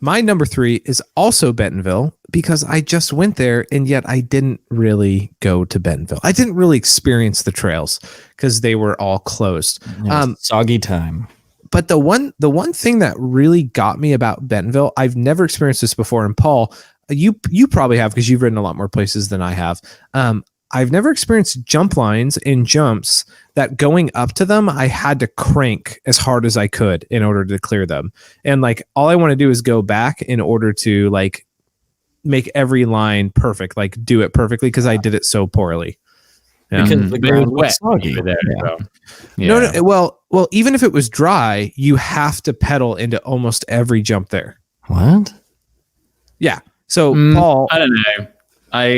My number 3 is also Bentonville, because I just went there, and yet I didn't really go to Bentonville. I didn't really experience the trails because they were all closed. Soggy time. But the one thing that really got me about Bentonville, I've never experienced this before. And Paul, you probably have, because you've ridden a lot more places than I have. I've never experienced jump lines and jumps that going up to them, I had to crank as hard as I could in order to clear them. And like, all I want to do is go back in order to like make every line perfect, like do it perfectly, because I did it so poorly. Yeah. Because the ground was soggy. No, well, even if it was dry, you have to pedal into almost every jump there. What? Yeah. So Paul, I don't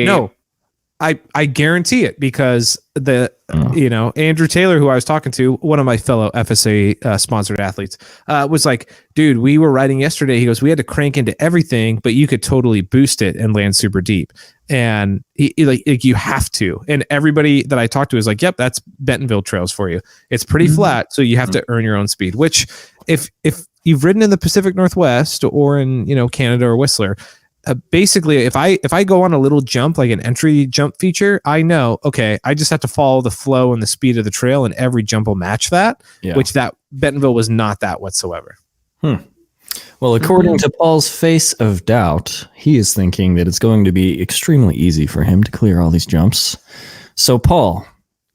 know. I guarantee it, because Andrew Taylor, who I was talking to, one of my fellow FSA sponsored athletes, was like, dude, we were riding yesterday. He goes, we had to crank into everything, but you could totally boost it and land super deep. And you have to. And everybody that I talked to is like, yep, that's Bentonville trails for you. It's pretty flat, so you have to earn your own speed, which if you've ridden in the Pacific Northwest or in, Canada or Whistler, basically, if I go on a little jump, like an entry jump feature, I know, okay, I just have to follow the flow and the speed of the trail, and every jump will match that, which that Bentonville was not that whatsoever. Well, according to Paul's face of doubt, he is thinking that it's going to be extremely easy for him to clear all these jumps. So, Paul,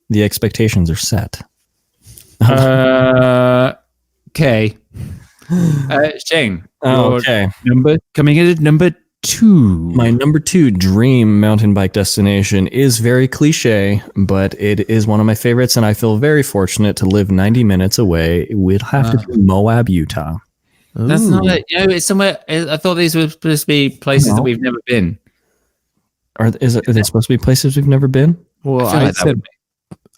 the expectations are set. Okay. Sheyn. Okay. Coming in at number 2. My number 2 dream mountain bike destination is very cliche, but it is one of my favorites, and I feel very fortunate to live 90 minutes away. It would have to be Moab, Utah. That's not it. It's somewhere. I thought these were supposed to be places that we've never been. Are they supposed to be places we've never been? Well,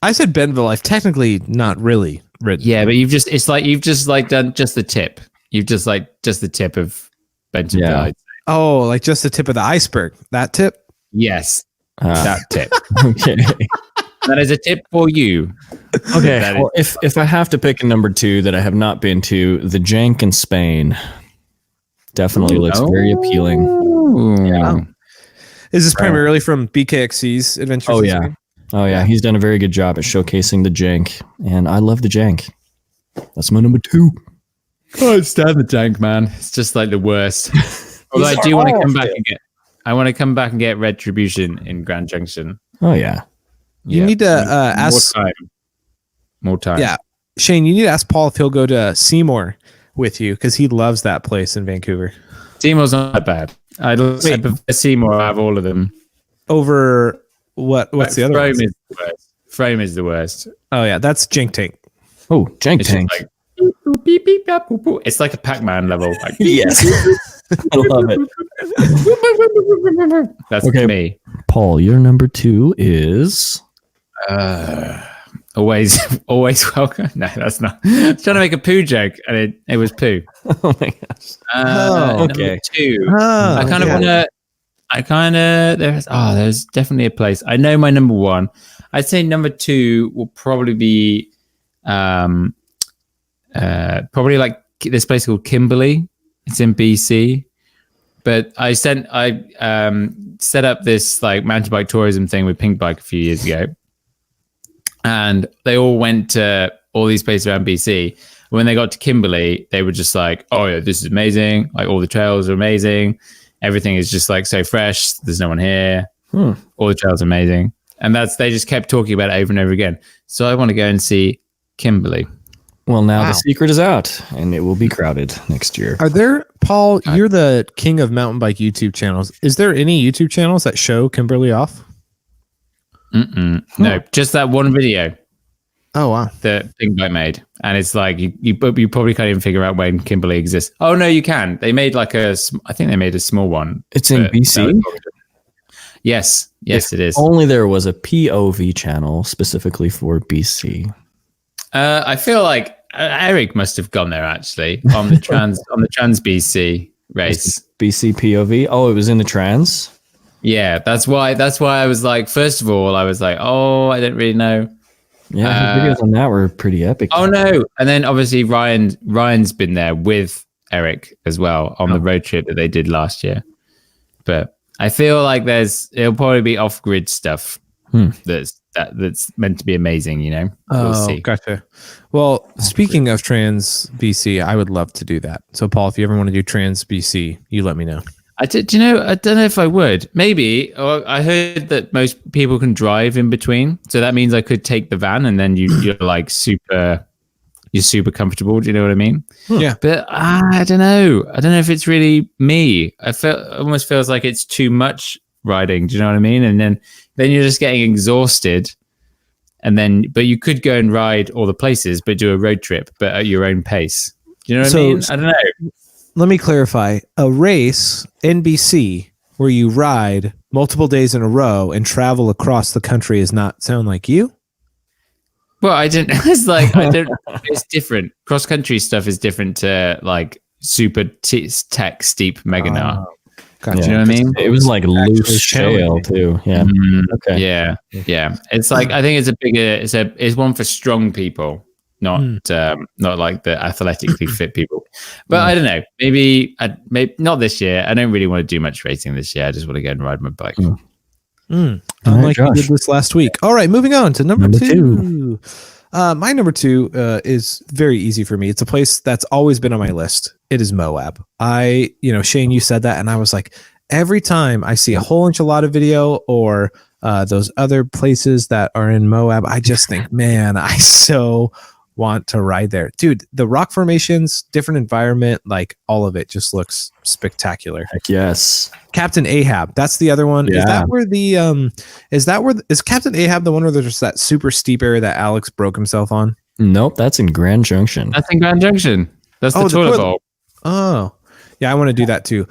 I said Bentonville. I've technically not really ridden. Yeah, but you've just done just the tip. You've just the tip of Bentonville. Yeah. Oh, like just the tip of the iceberg. That tip? Yes. That tip. Okay. That is a tip for you. Okay. Well, if I have to pick a number 2 that I have not been to, the Jank in Spain definitely looks very appealing. Yeah. Is this primarily from BKXC's Adventures? Oh yeah. Oh yeah. He's done a very good job at showcasing the Jank, and I love the Jank. That's my number 2. Oh, it's stand the Jank, man. It's just like the worst. Although I do want to come back and get Retribution in Grand Junction. Oh yeah. You need to ask more time. Yeah, Sheyn, you need to ask Paul if he'll go to Seymour with you, because he loves that place in Vancouver. Seymour's not that bad. I prefer Seymour. I have all of them. Over what's the other one? Frame is the worst. Frame is the worst. Oh yeah, that's Jank Tank. Oh, Jank Tank. Like, beep, beep, beep, boop, boop. It's like a Pac-Man level. Like, yes. I love it. That's me. Paul, your number 2 is always welcome. No, that's not. I was trying to make a poo joke, and it was poo. Oh my gosh. Okay. Number 2. I kind of want to. There's definitely a place. I know my number 1. I'd say number 2 will probably be probably like this place called Kimberley. It's in BC. But I set up this like mountain bike tourism thing with Pink Bike a few years ago. and they all went to all these places around BC. When they got to Kimberley, they were just like, oh yeah, this is amazing. Like all the trails are amazing. Everything is just like so fresh. There's no one here. All the trails are amazing. And they just kept talking about it over and over again. So I want to go and see Kimberley. Well, now the secret is out, and it will be crowded next year. Are there, Paul, you're the king of mountain bike YouTube channels. Is there any YouTube channels that show Kimberley off? No, just that one video. Oh, wow. That Pink Bike made. And it's like, you probably can't even figure out when Kimberley exists. Oh, no, you can. They made I think they made a small one. It's in BC? Yes, it is. Only there was a POV channel specifically for BC. I feel like Eric must have gone there actually on the trans BC race. BC POV. Oh, it was in the trans. Yeah, that's why I was like, first of all, I was like, oh, I don't really know. Yeah, the videos on that were pretty epic. Oh no! And then obviously Ryan's been there with Eric as well on the road trip that they did last year. But I feel like it'll probably be off-grid stuff that's meant to be amazing, you know? We'll see. Gotcha. Well, speaking of Trans BC, I would love to do that. So, Paul, if you ever want to do Trans BC, you let me know. Do you know? I don't know if I would. Maybe. Or I heard that most people can drive in between, so that means I could take the van, and then you're like super comfortable. Do you know what I mean? Yeah. But I don't know. I don't know if it's really me. It almost feels like it's too much riding. Do you know what I mean? And then you're just getting exhausted. But you could go and ride all the places, but do a road trip, but at your own pace. Do you know what I mean? I don't know. Let me clarify. A race, NBC, where you ride multiple days in a row and travel across the country does not sound like you? Well, it's different. Cross country stuff is different to like super tech steep Meganar. Gotcha. Do you know what I mean? It was like loose shale too. Yeah. Okay. Yeah. It's like, I think it's one for strong people, not like the athletically fit people. But I don't know. Maybe not this year. I don't really want to do much racing this year. I just want to go and ride my bike. Unlike you did this last week. All right, moving on to number two. My number two is very easy for me. It's a place that's always been on my list. It is Moab. Sheyn, you said that, and I was like, every time I see a whole enchilada video or those other places that are in Moab, I just think, man, I so want to ride there. Dude, the rock formations, different environment, like all of it just looks spectacular. Heck yes. Captain Ahab, that's the other one. Yeah. Is Captain Ahab the one where there's that super steep area that Alex broke himself on? Nope, that's in Grand Junction. That's in Grand Junction. That's the toilet bowl. Oh, yeah, I want to do that too.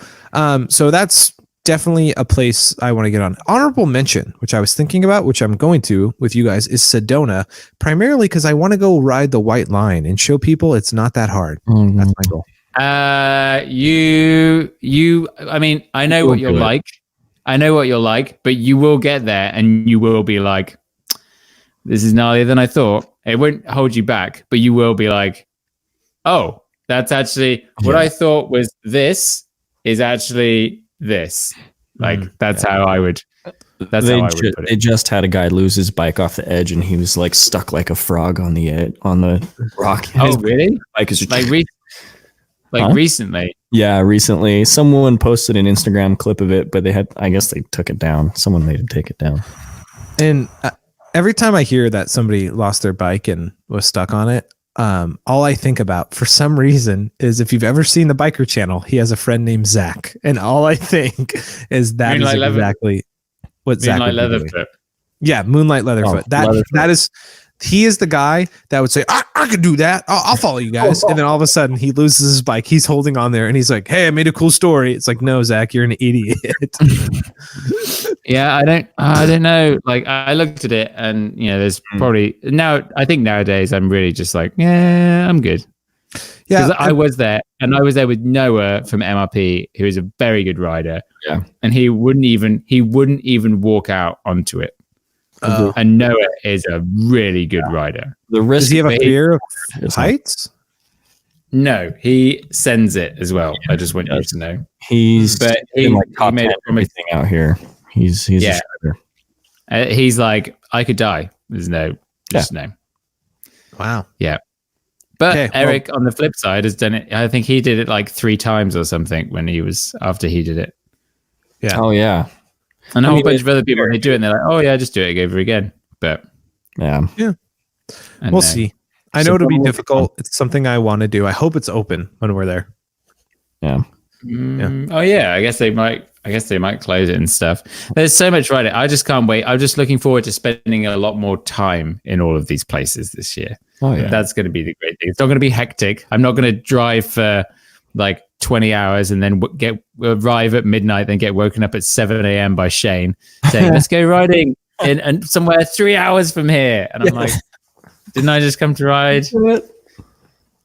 So that's definitely a place I want to get on. Honorable mention, which I was thinking about, which I'm going to with you guys, is Sedona, primarily because I want to go ride the White Line and show people it's not that hard. Mm-hmm. That's my goal. I mean, I know what you're like. I know what you're like, but you will get there and you will be like, this is gnarlier than I thought. It won't hold you back, but you will be like, oh, that's actually what I thought was this is actually this. Like, that's how I would. That's how I would put it. They just had a guy lose his bike off the edge, and he was like stuck like a frog on the rock. Oh, really? Bike is recently. Yeah, recently. Someone posted an Instagram clip of it, but I guess they took it down. Someone made him take it down. And every time I hear that somebody lost their bike and was stuck on it, all I think about for some reason is if you've ever seen the Biker Channel, he has a friend named Zach. And all I think is that Moonlight is exactly what Zach would be doing. Yeah, Moonlight Leatherfoot. He is the guy that would say, I could do that. I'll follow you guys. And then all of a sudden he loses his bike. He's holding on there and he's like, hey, I made a cool story. It's like, no, Zach, you're an idiot. Yeah, I don't know. Like, I looked at it and, there's probably I think nowadays I'm really just like, yeah, I'm good. Yeah. Because I was there with Noah from MRP, who is a very good rider. Yeah. And he wouldn't even walk out onto it. And Noah is a really good rider. Does he have a fear of heights? No, he sends it as well. I just want you to know. He made everything out here. He's a shredder. He's like, I could die. There's no Just know. Wow. Yeah. But Eric, on the flip side, has done it. I think he did it like 3 times or something after he did it. Yeah. Oh, yeah. And a whole bunch of other people, they do it and they're like, oh, yeah, just do it over again. But yeah. We'll see. I know it'll be difficult. It's something I want to do. I hope it's open when we're there. Yeah. Oh, yeah. I guess they might close it and stuff. There's so much riding. I just can't wait. I'm just looking forward to spending a lot more time in all of these places this year. Oh, yeah. That's going to be the great thing. It's not going to be hectic. I'm not going to drive for like 20 hours and then arrive at midnight, then get woken up at 7 a.m. by Sheyn saying, let's go riding in somewhere 3 hours from here. And I'm like, didn't I just come to ride where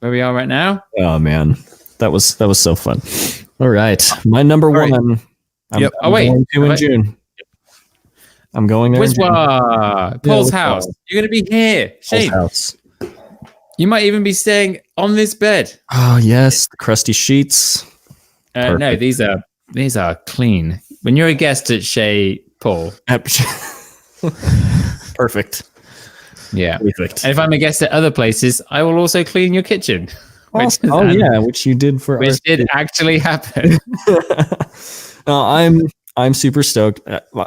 we are right now? Oh, man. That was so fun. All right. My number one. Yep. I'm going to in June. I'm going there. Paul's house. You're going to be here. Sheyn. House. You might even be staying on this bed. Oh, yes. The crusty sheets. No, these are clean. When you're a guest at Sheyn, Paul. Perfect. Yeah. Perfect. And if I'm a guest at other places, I will also clean your kitchen. Which you did for which did actually happen. No, I'm super stoked.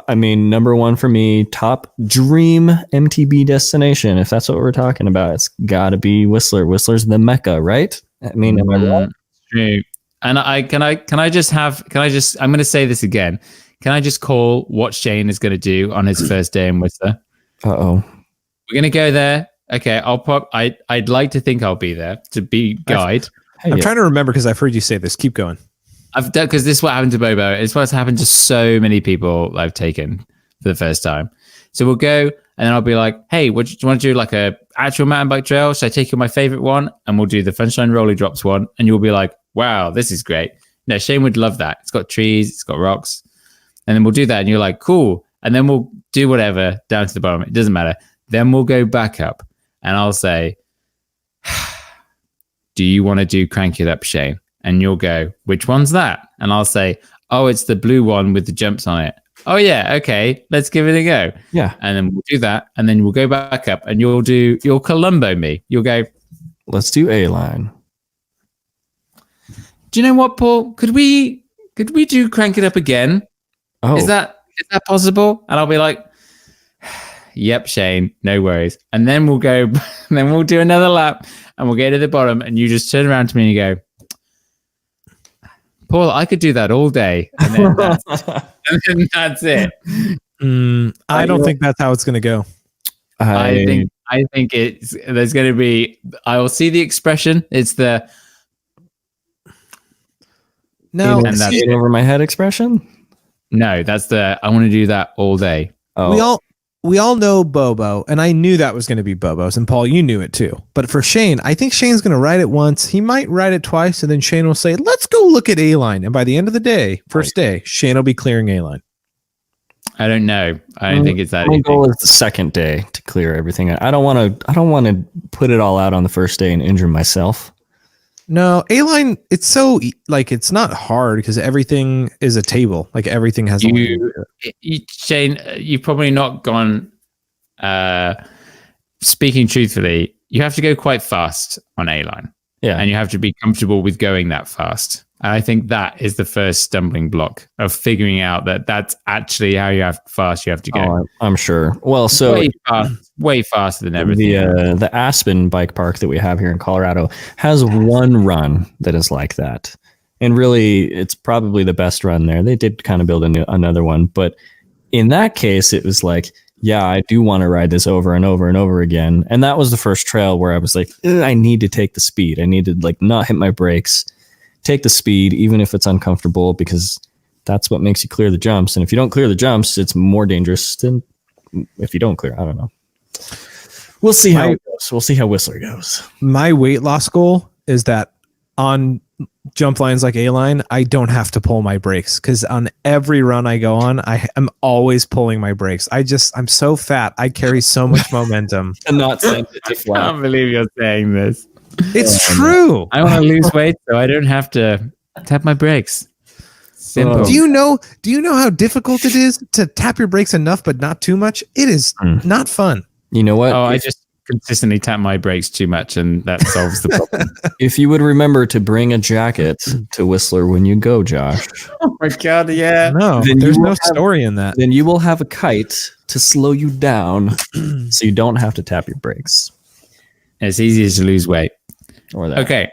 I mean, number one for me, top dream MTB destination. If that's what we're talking about, it's got to be Whistler. Whistler's the Mecca, right? I mean, am I wrong? True. And I'm going to say this again. Can I just call what Sheyn is going to do on his first day in Whistler? Uh-oh. We're going to go there. Okay, I'd like to think I'll be there to be guide. I'm trying to remember because I've heard you say this. Keep going. I've done because this is what happened to Bobo. It's what's happened to so many people I've taken for the first time. So we'll go and then I'll be like, hey, do you want to do like a actual mountain bike trail? Should I take you my favorite one? And we'll do the Funshine Rolly Drops one. And you'll be like, wow, this is great. No, Sheyn would love that. It's got trees, it's got rocks. And then we'll do that. And you're like, cool. And then we'll do whatever down to the bottom. It doesn't matter. Then we'll go back up. And I'll say, do you want to do Crank It Up, Sheyn? And you'll go, which one's that? And I'll say, oh, it's the blue one with the jumps on it. Oh, yeah. Okay. Let's give it a go. Yeah. And then we'll do that. And then we'll go back up and you'll Columbo me. You'll go, let's do A-line. Do you know what, Paul? Could we do Crank It Up again? Oh. Is that possible? And I'll be like, yep, Sheyn, no worries. And then we'll go, and then we'll do another lap and we'll get to the bottom and you just turn around to me and you go, Paul, I could do that all day. And then that's it. I don't think that's how it's going to go. I think there's going to be, I will see the expression. It's the, no, and that's over my head expression. No, that's the, I want to do that all day. Oh. We all know Bobo, and I knew that was going to be Bobo's, and Paul, you knew it too. But for Sheyn, I think Shane's going to ride it once. He might ride it twice, and then Sheyn will say, let's go look at A-Line. And by the end of the day, first day, Sheyn will be clearing A-Line. I don't know. I don't think it's that easy. My goal is the second day to clear everything. I don't want to put it all out on the first day and injure myself. No, A-Line, it's so, like, it's not hard because everything is a table. Like, everything has Sheyn, you've probably not gone, speaking truthfully, you have to go quite fast on A-Line. Yeah. And you have to be comfortable with going that fast. And I think that is the first stumbling block of figuring out that that's actually how fast you have to go. Oh, I'm sure. Well, so way faster than everything. The Aspen bike park that we have here in Colorado has one run that is like that. And really, it's probably the best run there. They did kind of build another one. But in that case, it was like, yeah, I do want to ride this over and over and over again. And that was the first trail where I was like, I need to take the speed. I need to like not hit my brakes, take the speed, even if it's uncomfortable, because that's what makes you clear the jumps. And if you don't clear the jumps, it's more dangerous than if you don't clear. I don't know. We'll see how it goes. We'll see how Whistler goes. My weight loss goal is that on jump lines like A-Line, I don't have to pull my brakes because on every run I go on, I am always pulling my brakes. I'm so fat. I carry so much momentum. And not send it to flat. I can't believe you're saying this. It's true. I want to lose weight so I don't have to tap my brakes. Simple. Do you know how difficult it is to tap your brakes enough but not too much? It is not fun. You know what? Oh, consistently tap my brakes too much, and that solves the problem. If you would remember to bring a jacket to Whistler when you go, Josh. Oh my God, yeah. No, there's no story in that. Then you will have a kite to slow you down so you don't have to tap your brakes. It's easier to lose weight. Or that. Okay.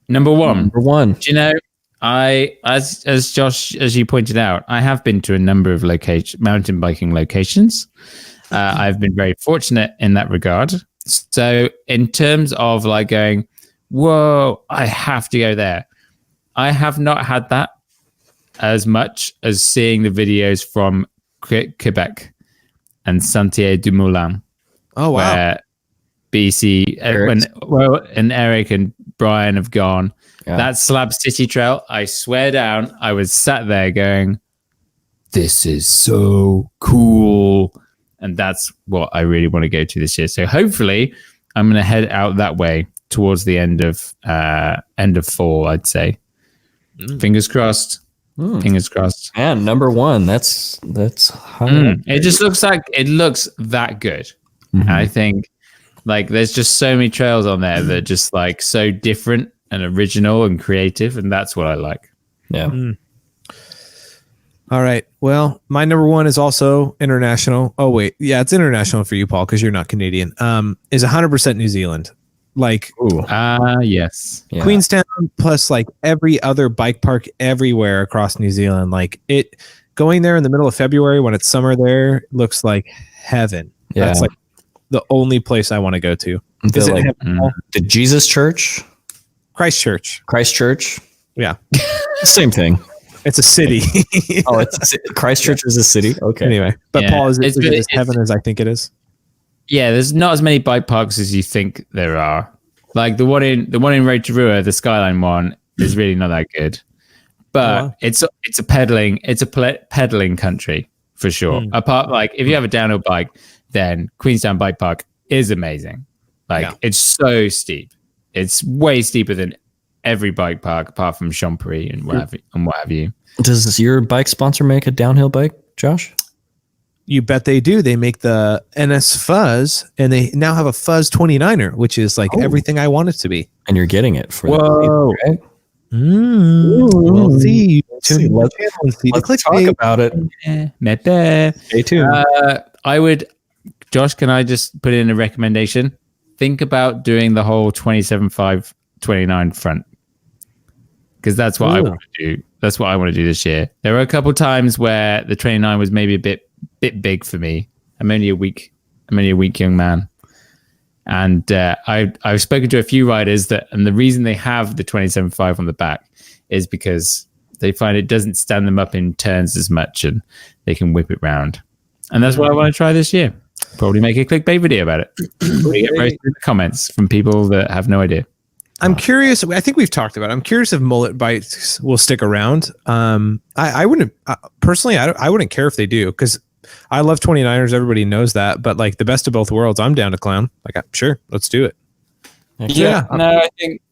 Number one. Do you know, as Josh, as you pointed out, I have been to a number of mountain biking locations. I've been very fortunate in that regard. So in terms of like going, whoa, I have to go there. I have not had that as much as seeing the videos from Quebec and Sentier-du-Moulin. Oh, wow. Where BC, and Eric and Brian have gone. Yeah. That Slab City Trail, I swear down, I was sat there going, this is so cool. And that's what I really want to go to this year. So hopefully I'm going to head out that way towards the end of fall, I'd say. Fingers crossed. Fingers crossed. And number one, that's high. It just looks that good. Mm-hmm. I think like there's just so many trails on there that are just like so different and original and creative, and that's what I like. Yeah. All right. Well, my number one is also international. Oh wait, yeah, it's international for you, Paul, because you're not Canadian. Is 100% New Zealand. Like, yes, yeah. Queenstown plus like every other bike park everywhere across New Zealand. Like it going there in the middle of February when it's summer there looks like heaven. Yeah. That's like the only place I want to go to. Is it like the Jesus Church? Christchurch. Yeah. Same thing. It's a city. Christchurch is a city. Okay. Anyway, but yeah, Paul, is it as heaven as I think it is? Yeah, there's not as many bike parks as you think there are. Like the one in Rotorua, the Skyline one, is really not that good. But it's a pedaling country for sure. Apart, like if you have a downhill bike, then Queenstown Bike Park is amazing. Like it's so steep. It's way steeper than every bike park apart from Champery and what have you. Does your bike sponsor make a downhill bike, Josh? You bet they do. They make the NS Fuzz, and they now have a Fuzz 29er, which is like everything I want it to be. And you're getting it for right? We'll see. Let's talk about it. Stay tuned. Josh, can I just put in a recommendation? Think about doing the whole 27.5 29 front, because that's what I want to do. That's what I want to do this year. There were a couple times where the 29 was maybe a bit big for me. I'm only a weak young man, and I've spoken to a few riders and the reason they have the 27.5 on the back is because they find it doesn't stand them up in turns as much, and they can whip it round. And that's what I want to try this year. Probably make a clickbait video about it. We get roasted in the comments from people that have no idea. I'm curious. I think we've talked about it. I'm curious if mullet bikes will stick around. I wouldn't personally. I wouldn't care if they do, because I love 29ers. Everybody knows that. But like the best of both worlds, I'm down to clown. Like, sure, let's do it. Yeah. No, I think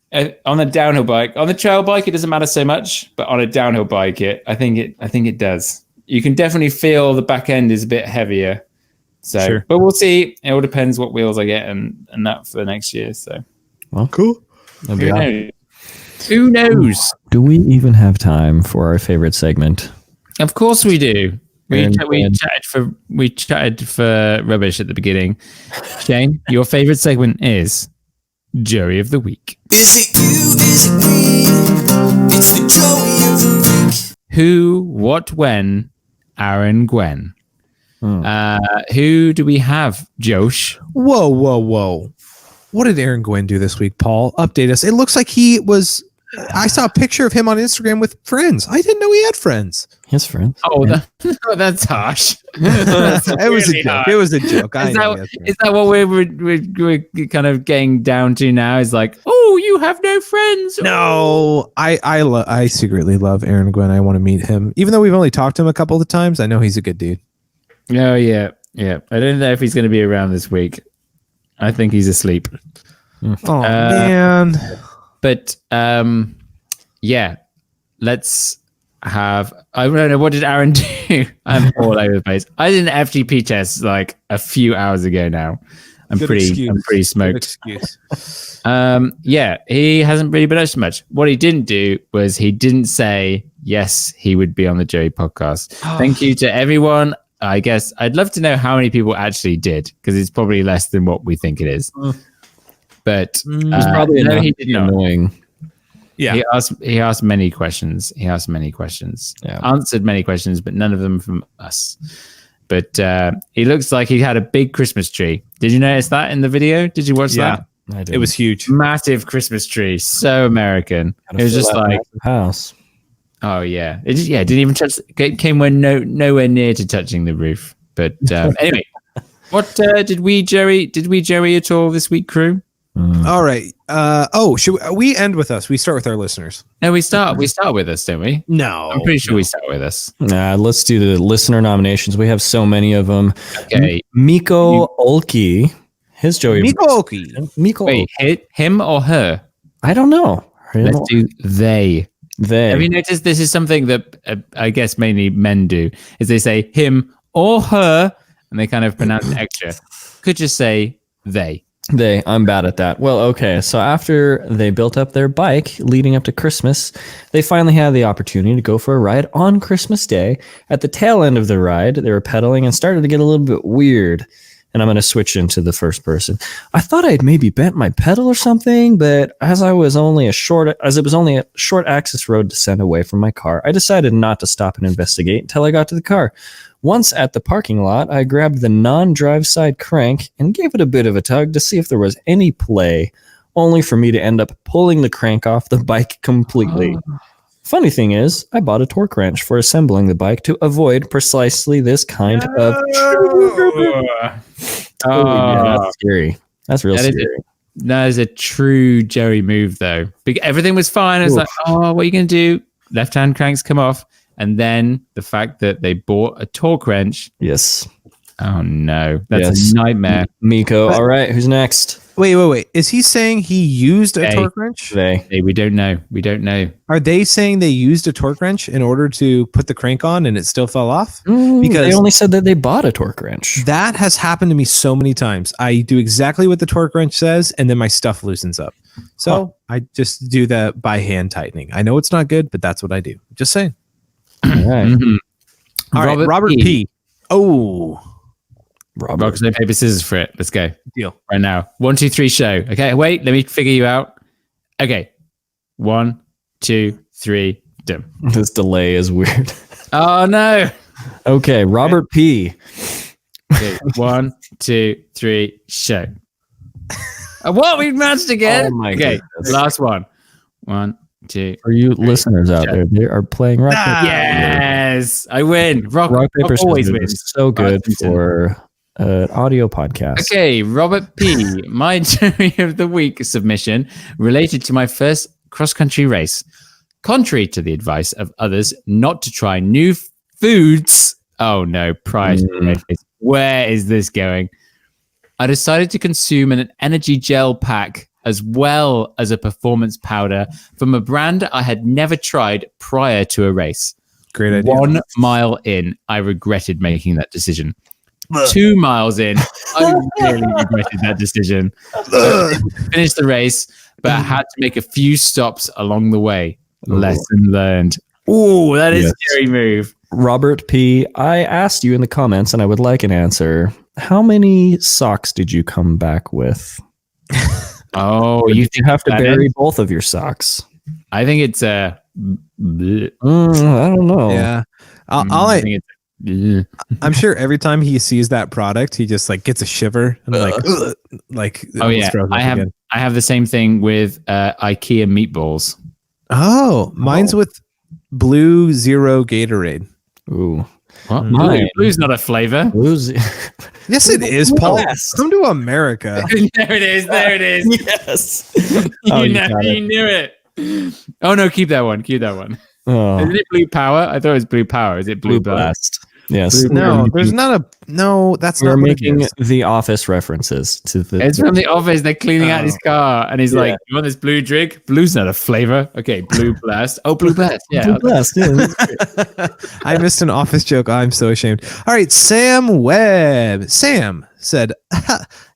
on the downhill bike, on the trail bike, it doesn't matter so much. But on a downhill bike, I think it does. You can definitely feel the back end is a bit heavier. So, sure. But we'll see. It all depends what wheels I get and that for next year. So, well, cool. Who knows? Do we even have time for our favorite segment? Of course we do. We chatted for rubbish at the beginning. Sheyn, your favorite segment is Joey of the Week. Is it you? Is it me? It's the Joey of the Week. Who, what, when? Aaron Gwen. Who do we have, Josh? Whoa. What did Aaron Gwen do this week, Paul? Update us. It looks like I saw a picture of him on Instagram with friends. I didn't know he had friends. His friends? Oh, that's harsh. It was a joke. It was a joke. Is that what we're kind of getting down to now? Is like, oh, you have no friends? No, I secretly love Aaron Gwen. I want to meet him. Even though we've only talked to him a couple of times, I know he's a good dude. Oh, yeah. I don't know if he's going to be around this week. I think he's asleep. Oh, man. But, yeah, let's have... I don't know, what did Aaron do? I'm all over the place. I did an FTP test like a few hours ago now. I'm pretty smoked. Yeah, he hasn't really been up to much. What he didn't do was he didn't say yes, he would be on the Joey podcast. Thank you to everyone. I guess I'd love to know how many people actually did, because it's probably less than what we think it is. But probably no, he did not. Annoying. Yeah, he asked many questions. Answered many questions, but none of them from us. But he looks like he had a big Christmas tree. Did you notice that in the video? Did you watch that? I did. It was huge, massive Christmas tree, so American. It was just like house. Oh yeah, it didn't even touch. It came nowhere near to touching the roof. But anyway, what did we Joey at all this week, crew? All right. Should we end with us? We start with our listeners. No, we start with us, don't we? No, I'm pretty sure we start with us. Nah, let's do the listener nominations. We have so many of them. Okay, Miko Olkey, his Joey. Miko Olkey. Wait, him or her? I don't know. Let's do they. They. Have you noticed this is something that I guess mainly men do? Is they say him or her, and they kind of pronounce it extra. Could just say they. I'm bad at that. Well, okay. So after they built up their bike leading up to Christmas, they finally had the opportunity to go for a ride on Christmas Day. At the tail end of the ride, they were pedaling and started to get a little bit weird. And I'm going to switch into the first person. I thought I'd maybe bent my pedal or something, but as it was only a short access road descent away from my car, I decided not to stop and investigate until I got to the car. Once at the parking lot, I grabbed the non-drive side crank and gave it a bit of a tug to see if there was any play, only for me to end up pulling the crank off the bike completely. Funny thing is, I bought a torque wrench for assembling the bike to avoid precisely this kind of... Yeah, that's scary. That's real scary. That is a true Joey move, though. Everything was fine. I was like, what are you going to do? Left-hand cranks come off. And then the fact that they bought a torque wrench. Yes. Oh, no. That's a nightmare. Miko. All right. Who's next? Wait. Is he saying he used a torque wrench? We don't know. Are they saying they used a torque wrench in order to put the crank on and it still fell off? Because they only said that they bought a torque wrench. That has happened to me so many times. I do exactly what the torque wrench says, and then my stuff loosens up. So I just do that by hand tightening. I know it's not good, but that's what I do. Just saying. All right. Mm-hmm. All right, Robert P. Oh. Rock, paper, scissors for it. Let's go. Deal. Right now. 1, 2, 3, show. Okay, wait. Let me figure you out. Okay. 1, 2, 3, dim. This delay is weird. Oh, no. Okay, Robert P. Okay, 1, 2, 3, show. What? We matched again? Oh, my goodness. Last one. 1, 2. For you listeners out there, they are playing rock. Yes, I win. Rock paper, always wins. wins. So good for an audio podcast. Okay, Robert P. My Joey of the Week submission related to my first cross-country race. Contrary to the advice of others not to try new foods. Oh no, prior to the race. Where is this going? I decided to consume an energy gel pack as well as a performance powder from a brand I had never tried prior to a race. Great idea. 1 mile in, I regretted making that decision. 2 miles in, I really regretted that decision. Finished the race, but I had to make a few stops along the way. Lesson learned. Oh, that is a scary move. Robert P., I asked you in the comments, and I would like an answer. How many socks did you come back with? Oh, you have to bury both of your socks. I think it's I don't know. Yeah. I'm sure every time he sees that product, he just like gets a shiver and like. Oh yeah, I have the same thing with IKEA meatballs. Oh, mine's with Blue Zero Gatorade. Ooh. What? Blue's not a flavor. Yes, it is, Paul. Come to America. There it is. Yes. You knew it. Oh, no, keep that one. Oh. Is it Blue Power? I thought it was Blue Power. Is it Blue Blast? Yes. No, there's not a... No, that's not We're making the Office references to the... It's from the Office. They're cleaning out his car. And he's like, you want this blue drink? Blue's not a flavor. Okay, Blue Blast. Oh, Blue Blast. Yeah. Blue Blast. Yeah. I missed an Office joke. I'm so ashamed. All right, Sam Webb. Sam said,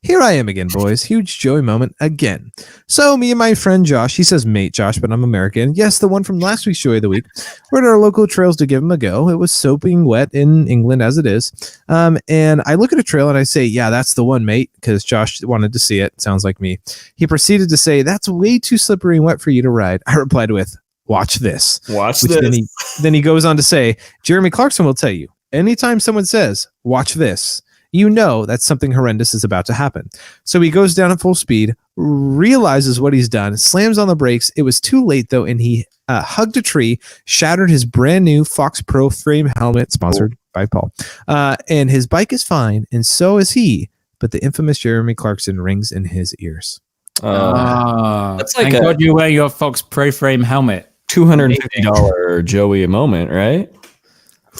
here I am again, boys. Huge Joey moment again. So me and my friend Josh, he says mate Josh, but I'm American. Yes, the one from last week's Joey of the Week. We're at our local trails to give him a go. It was soaping wet in England as it is. And I look at a trail and I say, yeah, that's the one, mate, because Josh wanted to see it. Sounds like me. He proceeded to say, that's way too slippery and wet for you to ride. I replied with, watch this. Watch this. Then he goes on to say, Jeremy Clarkson will tell you, anytime someone says, watch this, you know that something horrendous is about to happen. So he goes down at full speed, realizes what he's done, slams on the brakes. It was too late, though, and he hugged a tree, shattered his brand new Fox Pro frame helmet, sponsored by Paul. And his bike is fine, and so is he. But the infamous Jeremy Clarkson rings in his ears. That's like thank God you wear your Fox Pro frame helmet. $250 Joey a moment, right?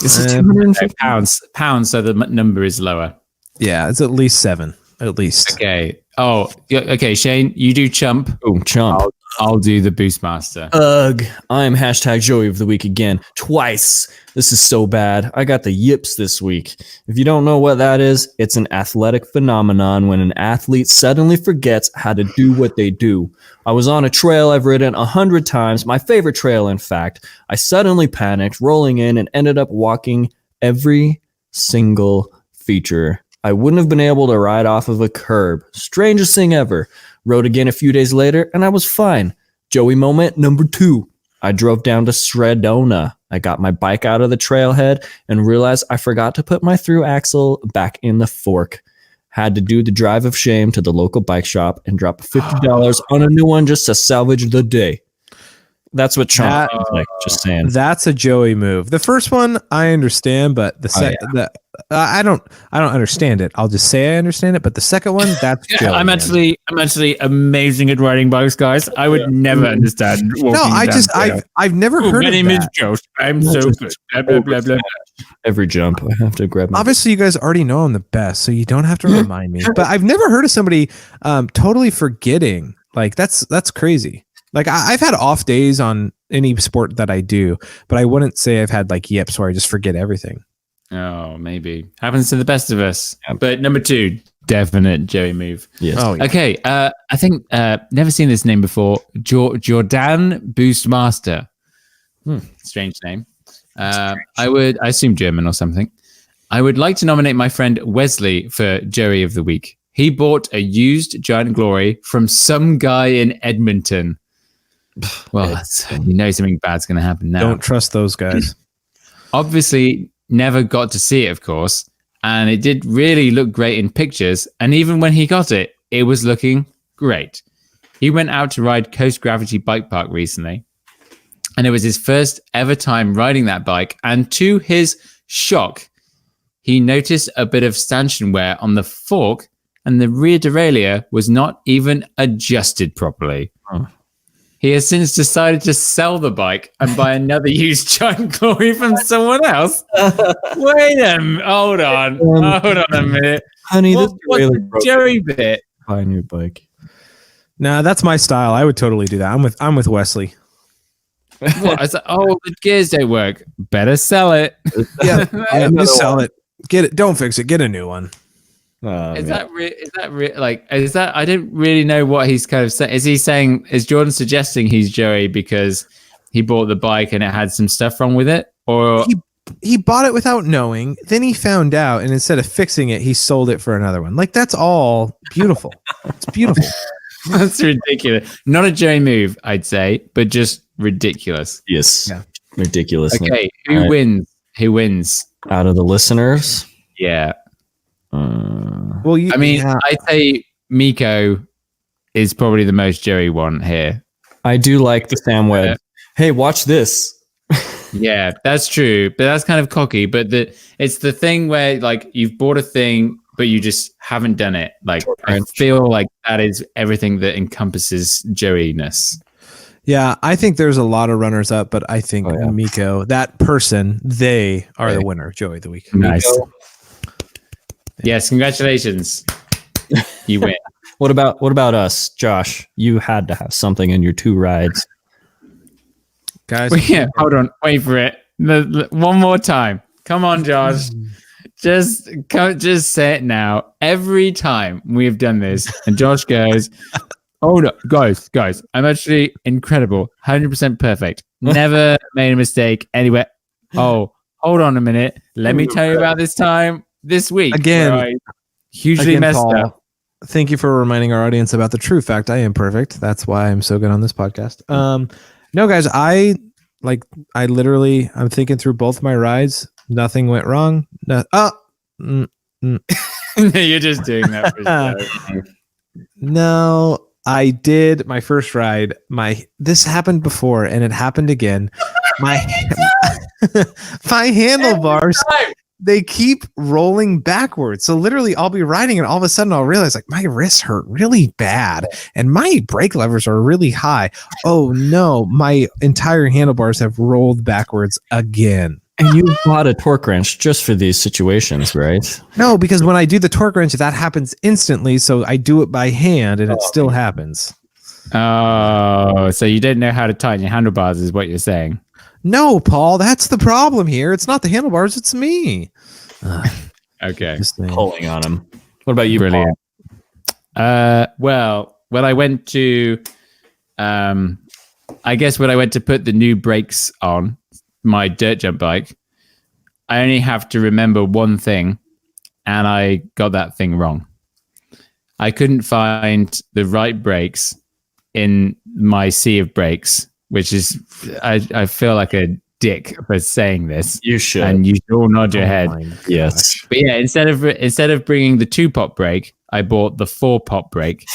This is £250 pounds, so the number is lower. Yeah, it's at least 7. At least. Okay. Oh, okay. Sheyn, you do chump. Boom, chump. I'll do the Boostmaster. Ugh. I'm hashtag Joey of the Week again. Twice. This is so bad. I got the yips this week. If you don't know what that is, it's an athletic phenomenon when an athlete suddenly forgets how to do what they do. I was on a trail I've ridden 100 times, my favorite trail, in fact. I suddenly panicked, rolling in, and ended up walking every single feature. I wouldn't have been able to ride off of a curb. Strangest thing ever. Rode again a few days later, and I was fine. Joey moment number 2. I drove down to Sedona. I got my bike out of the trailhead and realized I forgot to put my through axle back in the fork. Had to do the drive of shame to the local bike shop and drop $50 on a new one just to salvage the day. That's what Sean is like, just saying. That's a Joey move. The first one I understand, but the second I don't understand it. I'll just say I understand it, but the second one, that's Joey. I'm actually amazing at riding bikes, guys. I would never understand. I've never heard my of name that. is Joe. I'm so good. Blah, blah, blah, blah. Every jump, I have to grab my... Obviously, you guys already know I'm the best, so you don't have to remind me. But I've never heard of somebody totally forgetting. Like, that's crazy. Like, I've had off days on any sport that I do, but I wouldn't say I've had like yips where I just forget everything. Oh, maybe. Happens to the best of us. Yeah. But number 2, definite Joey move. Yes. Oh, yeah. Okay. I think never seen this name before. Jordan Boostmaster. Strange name. I assume German or something. I would like to nominate my friend Wesley for Joey of the Week. He bought a used Giant Glory from some guy in Edmonton. Well, you know something bad's going to happen now. Don't trust those guys. Obviously, never got to see it, of course. And it did really look great in pictures. And even when he got it, it was looking great. He went out to ride Coast Gravity Bike Park recently. And it was his first ever time riding that bike. And to his shock, he noticed a bit of stanchion wear on the fork, and the rear derailleur was not even adjusted properly. Oh. He has since decided to sell the bike and buy another used Giant Glory from someone else. Wait a minute. Hold on a minute. Honey, what's the Joey bit? Buy a new bike. Nah, that's my style. I would totally do that. I'm with Wesley. What? It's like, the gears don't work. Better sell it. Yeah, just sell it. Get it. Don't fix it. Get a new one. Is that I didn't really know what he's kind of saying. Is Jordan suggesting he's Joey because he bought the bike and it had some stuff wrong with it? Or he bought it without knowing, then he found out, and instead of fixing it, he sold it for another one. Like, that's all beautiful. It's beautiful. That's ridiculous. Not a Joey move, I'd say, but just ridiculous. Yes. Yeah. Ridiculous. Okay, who wins? Who wins? Out of the listeners? Yeah. I'd say Miko is probably the most Joey one here. I do like the Sam Webb. Hey, watch this. Yeah, that's true, but that's kind of cocky. But it's the thing where like you've bought a thing, but you just haven't done it. Like I feel like that is everything that encompasses Joey-ness. Yeah, I think there's a lot of runners up, but I think Miko, that person, they are the winner of Joey of the Week. Nice. Yes, congratulations. You win. What about us, Josh? You had to have something in your 2 rides. Guys, hold on. Wait for it. One more time. Come on, Josh. Just say it now. Every time we've done this, and Josh goes, "Oh no, guys, I'm actually incredible, 100% perfect, never made a mistake anywhere." Oh, hold on a minute. Let me tell you about this week again. Hugely messed Paul, up. Thank you for reminding our audience about the true fact. I am perfect. That's why I'm so good on this podcast. No, guys, I'm thinking through both my rides. Nothing went wrong. You're just doing that for show. No, I did my first ride. This happened before, and it happened again. My handlebars, they keep rolling backwards. So literally, I'll be riding, and all of a sudden, I'll realize like my wrists hurt really bad, and my brake levers are really high. Oh no, my entire handlebars have rolled backwards again. And you bought a torque wrench just for these situations, right? No, because when I do the torque wrench, that happens instantly. So I do it by hand, and it still happens. Oh, so you didn't know how to tighten your handlebars, is what you're saying? No, Paul, that's the problem here. It's not the handlebars, it's me. Okay, pulling on him. What about you, Brilliant. Paul? Well, when I went to, I guess when I went to put the new brakes on my dirt jump bike, I only have to remember one thing, and I got that thing wrong. I couldn't find the right brakes in my sea of brakes, which is, I feel like a dick for saying this. You should. And you should all nod your head. Yes. But yeah, instead of bringing the 2-pop brake, I bought the 4-pop brake.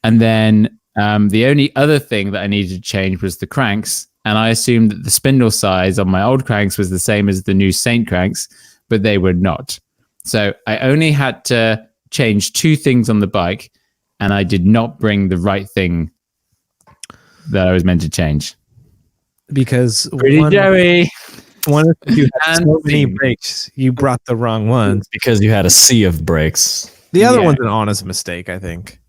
And then the only other thing that I needed to change was the cranks. And I assumed that the spindle size on my old cranks was the same as the new Saint cranks, but they were not. So I only had to change 2 things on the bike, and I did not bring the right thing that I was meant to change. Because Joey. One of you had so many brakes, you brought the wrong one. Because you had a sea of brakes. The other one's an honest mistake, I think.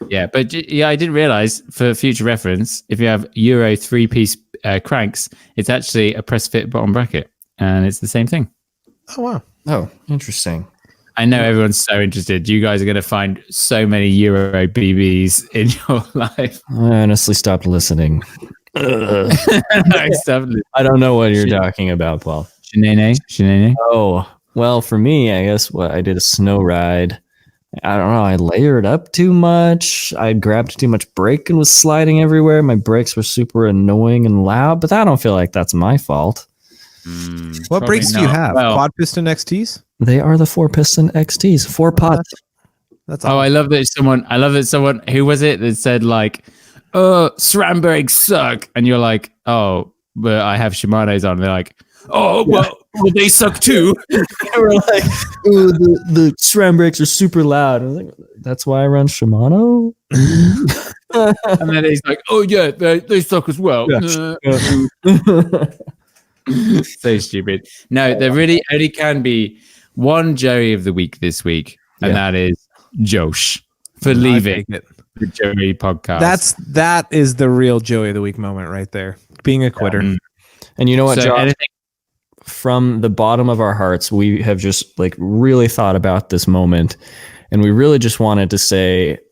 Yeah, but I didn't realize, for future reference, if you have Euro 3-piece cranks, it's actually a press fit bottom bracket, and it's the same thing. Oh wow! Oh, interesting. I know everyone's so interested. You guys are going to find so many Euro BBs in your life. I honestly stopped listening. I don't know what you're talking about, Paul. Sheyn. Oh, well, for me, I guess I did a snow ride. I don't know. I layered up too much. I grabbed too much brake and was sliding everywhere. My brakes were super annoying and loud, but I don't feel like that's my fault. What brakes do you have? Quad piston XTs? They are the 4-piston XTs, 4-pot. That's awesome. I love that someone, who was it that said like, "Oh, SRAM brakes suck," and you're like, "Oh, but I have Shimano's on." And they're like, "Oh, well, they suck too." We're like, "Oh, the SRAM brakes are super loud." I was like, "That's why I run Shimano." And then he's like, "Oh yeah, they suck as well." So stupid. No, there really only can be one Joey of the week this week, and that is Josh for leaving the Joey podcast. That is the real Joey of the week moment right there. Being a quitter. And you know what, Josh? From the bottom of our hearts, we have just like really thought about this moment, and we really just wanted to say